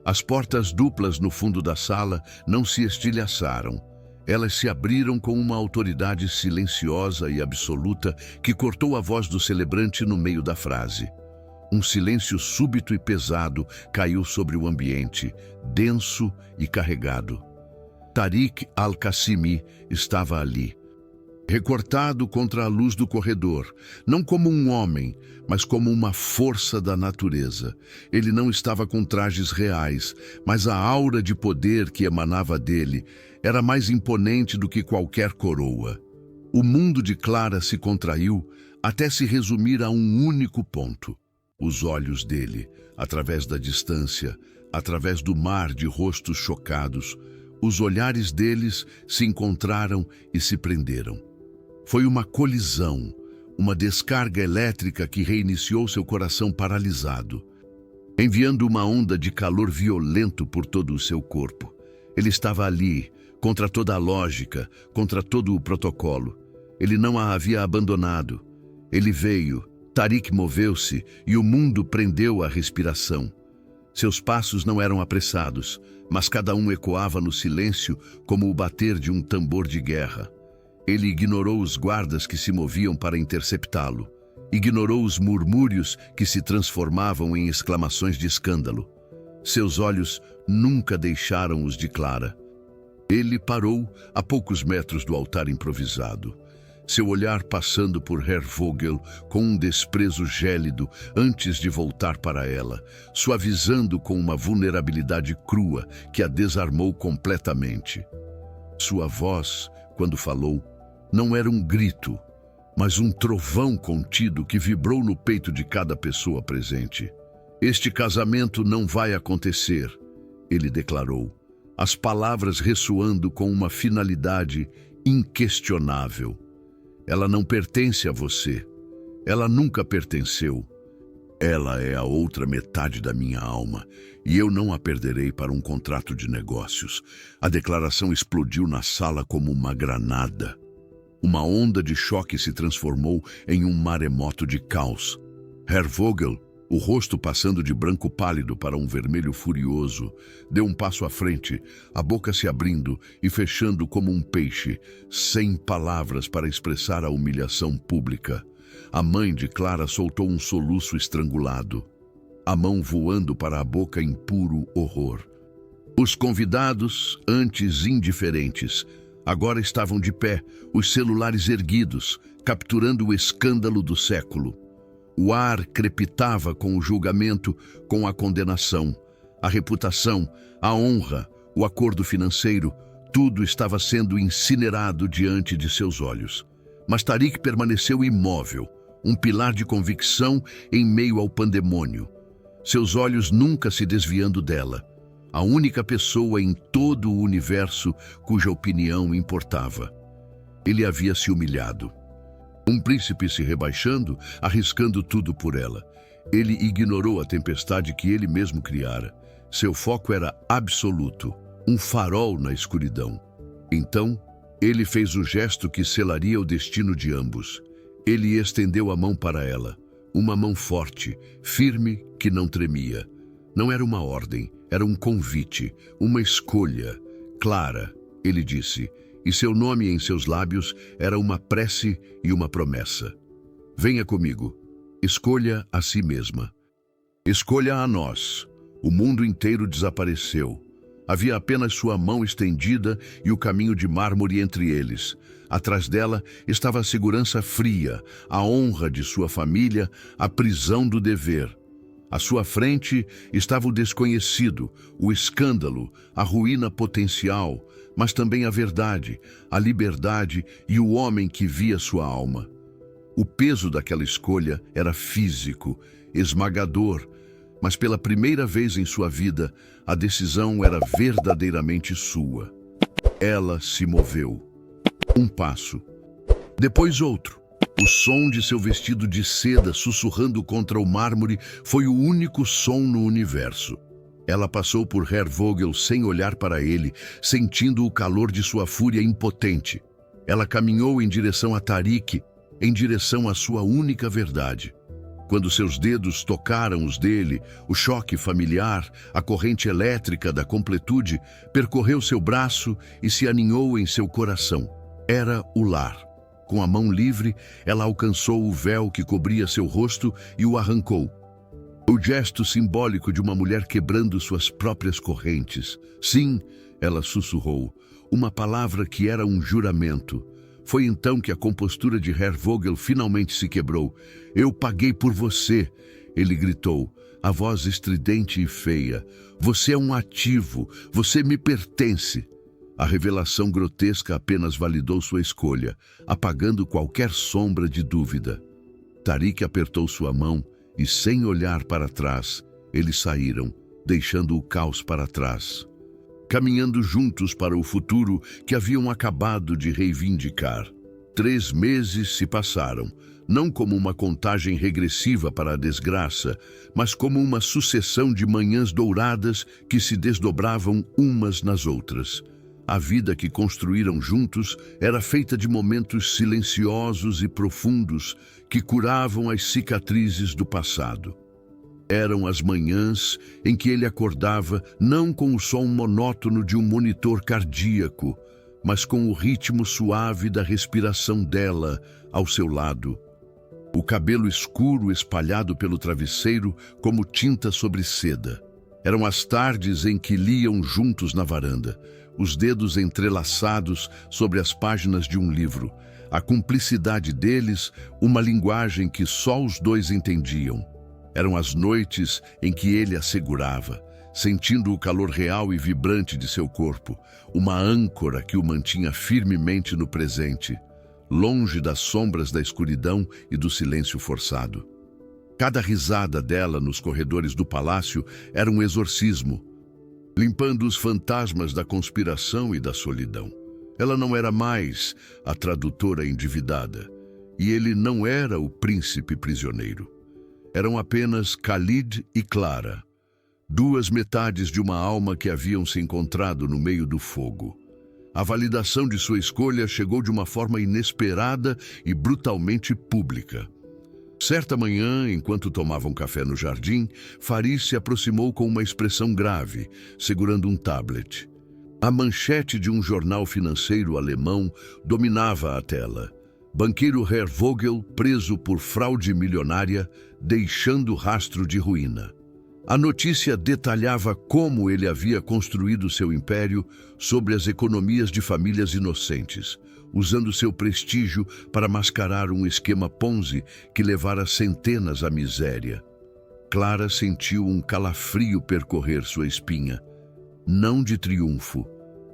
As portas duplas no fundo da sala não se estilhaçaram. Elas se abriram com uma autoridade silenciosa e absoluta que cortou a voz do celebrante no meio da frase. Um silêncio súbito e pesado caiu sobre o ambiente, denso e carregado. Tariq Al-Qasimi estava ali, recortado contra a luz do corredor, não como um homem, mas como uma força da natureza. Ele não estava com trajes reais, mas a aura de poder que emanava dele era mais imponente do que qualquer coroa. O mundo de Clara se contraiu até se resumir a um único ponto. Os olhos dele, através da distância, através do mar de rostos chocados, os olhares deles se encontraram e se prenderam. Foi uma colisão, uma descarga elétrica que reiniciou seu coração paralisado, enviando uma onda de calor violento por todo o seu corpo. Ele estava ali, contra toda a lógica, contra todo o protocolo. Ele não a havia abandonado. Ele veio, Tariq moveu-se e o mundo prendeu a respiração. Seus passos não eram apressados, mas cada um ecoava no silêncio como o bater de um tambor de guerra. Ele ignorou os guardas que se moviam para interceptá-lo. Ignorou os murmúrios que se transformavam em exclamações de escândalo. Seus olhos nunca deixaram os de Clara. Ele parou a poucos metros do altar improvisado. Seu olhar passando por Herr Vogel com um desprezo gélido antes de voltar para ela, suavizando com uma vulnerabilidade crua que a desarmou completamente. Sua voz, quando falou, não era um grito, mas um trovão contido que vibrou no peito de cada pessoa presente. Este casamento não vai acontecer, ele declarou, as palavras ressoando com uma finalidade inquestionável. Ela não pertence a você. Ela nunca pertenceu. Ela é a outra metade da minha alma, e eu não a perderei para um contrato de negócios. A declaração explodiu na sala como uma granada. Uma onda de choque se transformou em um maremoto de caos. Herr Vogel, o rosto passando de branco pálido para um vermelho furioso, deu um passo à frente, a boca se abrindo e fechando como um peixe, sem palavras para expressar a humilhação pública. A mãe de Clara soltou um soluço estrangulado, a mão voando para a boca em puro horror. Os convidados, antes indiferentes, agora estavam de pé, os celulares erguidos, capturando o escândalo do século. O ar crepitava com o julgamento, com a condenação, a reputação, a honra, o acordo financeiro, tudo estava sendo incinerado diante de seus olhos. Mas Tariq permaneceu imóvel, um pilar de convicção em meio ao pandemônio. Seus olhos nunca se desviando dela, a única pessoa em todo o universo cuja opinião importava. Ele havia se humilhado. Um príncipe se rebaixando, arriscando tudo por ela. Ele ignorou a tempestade que ele mesmo criara. Seu foco era absoluto, um farol na escuridão. Então, ele fez o gesto que selaria o destino de ambos. Ele estendeu a mão para ela, uma mão forte, firme, que não tremia. Não era uma ordem, era um convite, uma escolha. Clara, ele disse, e seu nome em seus lábios era uma prece e uma promessa. Venha comigo, escolha a si mesma. Escolha a nós. O mundo inteiro desapareceu. Havia apenas sua mão estendida e o caminho de mármore entre eles. Atrás dela estava a segurança fria, a honra de sua família, a prisão do dever. À sua frente estava o desconhecido, o escândalo, a ruína potencial, mas também a verdade, a liberdade e o homem que via sua alma. O peso daquela escolha era físico, esmagador, mas pela primeira vez em sua vida, a decisão era verdadeiramente sua. Ela se moveu. Um passo, depois outro. O som de seu vestido de seda sussurrando contra o mármore foi o único som no universo. Ela passou por Herr Vogel sem olhar para ele, sentindo o calor de sua fúria impotente. Ela caminhou em direção a Tariq, em direção à sua única verdade. Quando seus dedos tocaram os dele, o choque familiar, a corrente elétrica da completude, percorreu seu braço e se aninhou em seu coração. Era o lar. Com a mão livre, ela alcançou o véu que cobria seu rosto e o arrancou. O gesto simbólico de uma mulher quebrando suas próprias correntes. Sim, ela sussurrou, uma palavra que era um juramento. Foi então que a compostura de Herr Vogel finalmente se quebrou. Eu paguei por você, ele gritou, a voz estridente e feia. Você é um ativo, você me pertence. A revelação grotesca apenas validou sua escolha, apagando qualquer sombra de dúvida. Tariq apertou sua mão e, sem olhar para trás, eles saíram, deixando o caos para trás. Caminhando juntos para o futuro que haviam acabado de reivindicar. 3 meses se passaram, não como uma contagem regressiva para a desgraça, mas como uma sucessão de manhãs douradas que se desdobravam umas nas outras. A vida que construíram juntos era feita de momentos silenciosos e profundos que curavam as cicatrizes do passado. Eram as manhãs em que ele acordava não com o som monótono de um monitor cardíaco, mas com o ritmo suave da respiração dela ao seu lado. O cabelo escuro espalhado pelo travesseiro como tinta sobre seda. Eram as tardes em que liam juntos na varanda, os dedos entrelaçados sobre as páginas de um livro. A cumplicidade deles, uma linguagem que só os dois entendiam. Eram as noites em que ele a segurava, sentindo o calor real e vibrante de seu corpo, uma âncora que o mantinha firmemente no presente, longe das sombras da escuridão e do silêncio forçado. Cada risada dela nos corredores do palácio era um exorcismo, limpando os fantasmas da conspiração e da solidão. Ela não era mais a tradutora endividada, e ele não era o príncipe prisioneiro. Eram apenas Khalid e Clara, 2 metades de uma alma que haviam se encontrado no meio do fogo. A validação de sua escolha chegou de uma forma inesperada e brutalmente pública. Certa manhã, enquanto tomavam café no jardim, Faris se aproximou com uma expressão grave, segurando um tablet. A manchete de um jornal financeiro alemão dominava a tela. Banqueiro Herr Vogel preso por fraude milionária, deixando rastro de ruína. A notícia detalhava como ele havia construído seu império sobre as economias de famílias inocentes, usando seu prestígio para mascarar um esquema Ponzi que levara centenas à miséria. Clara sentiu um calafrio percorrer sua espinha, não de triunfo,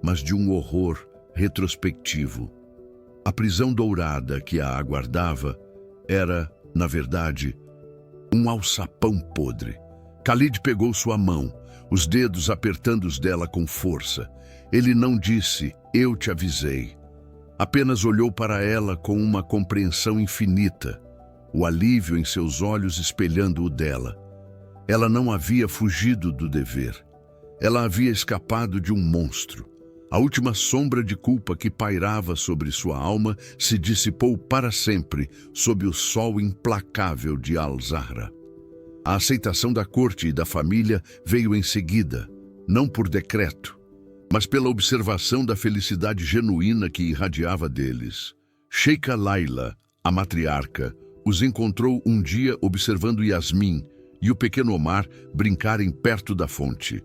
mas de um horror retrospectivo. A prisão dourada que a aguardava era, na verdade, um alçapão podre. Khalid pegou sua mão, os dedos apertando os dela com força. Ele não disse, eu te avisei. Apenas olhou para ela com uma compreensão infinita, o alívio em seus olhos espelhando o dela. Ela não havia fugido do dever. Ela havia escapado de um monstro. A última sombra de culpa que pairava sobre sua alma se dissipou para sempre sob o sol implacável de Al-Zahra. A aceitação da corte e da família veio em seguida, não por decreto, mas pela observação da felicidade genuína que irradiava deles. Sheikha Laila, a matriarca, os encontrou um dia observando Yasmin e o pequeno Omar brincarem perto da fonte.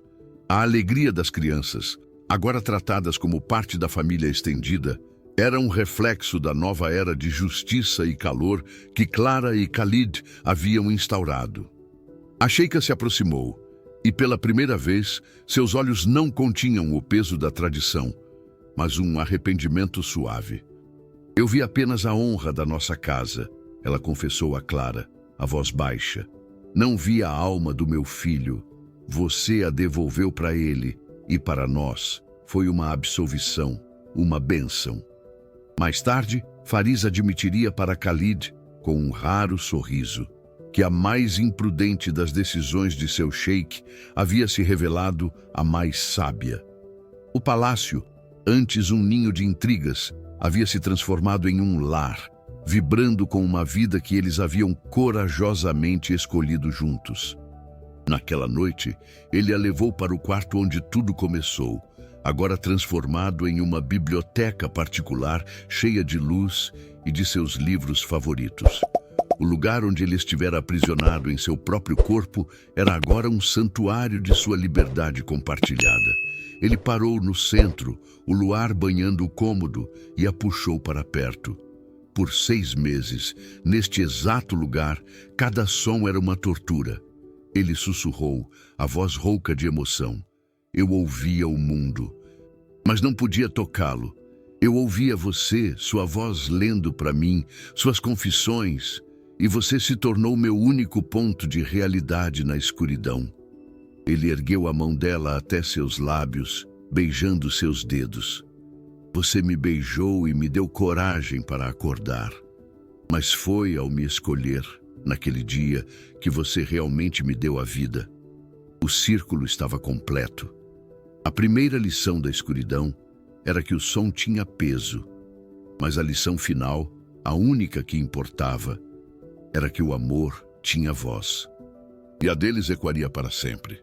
A alegria das crianças, agora tratadas como parte da família estendida, era um reflexo da nova era de justiça e calor que Clara e Khalid haviam instaurado. A Sheikha se aproximou e, pela primeira vez, seus olhos não continham o peso da tradição, mas um arrependimento suave. Eu vi apenas a honra da nossa casa, ela confessou a Clara, a voz baixa. Não vi a alma do meu filho. Você a devolveu para ele e para nós. Foi uma absolvição, uma bênção. Mais tarde, Faris admitiria para Khalid, com um raro sorriso, que a mais imprudente das decisões de seu sheik havia se revelado a mais sábia. O palácio, antes um ninho de intrigas, havia se transformado em um lar, vibrando com uma vida que eles haviam corajosamente escolhido juntos. Naquela noite, ele a levou para o quarto onde tudo começou, agora transformado em uma biblioteca particular cheia de luz e de seus livros favoritos. O lugar onde ele estivera aprisionado em seu próprio corpo era agora um santuário de sua liberdade compartilhada. Ele parou no centro, o luar banhando o cômodo, e a puxou para perto. Por 6 meses, neste exato lugar, cada som era uma tortura. Ele sussurrou, a voz rouca de emoção. Eu ouvia o mundo, mas não podia tocá-lo. Eu ouvia você, sua voz lendo para mim, suas confissões, e você se tornou meu único ponto de realidade na escuridão. Ele ergueu a mão dela até seus lábios, beijando seus dedos. Você me beijou e me deu coragem para acordar. Mas foi ao me escolher, naquele dia, que você realmente me deu a vida. O círculo estava completo. A primeira lição da escuridão era que o som tinha peso, mas a lição final, a única que importava, era que o amor tinha voz. E a deles ecoaria para sempre.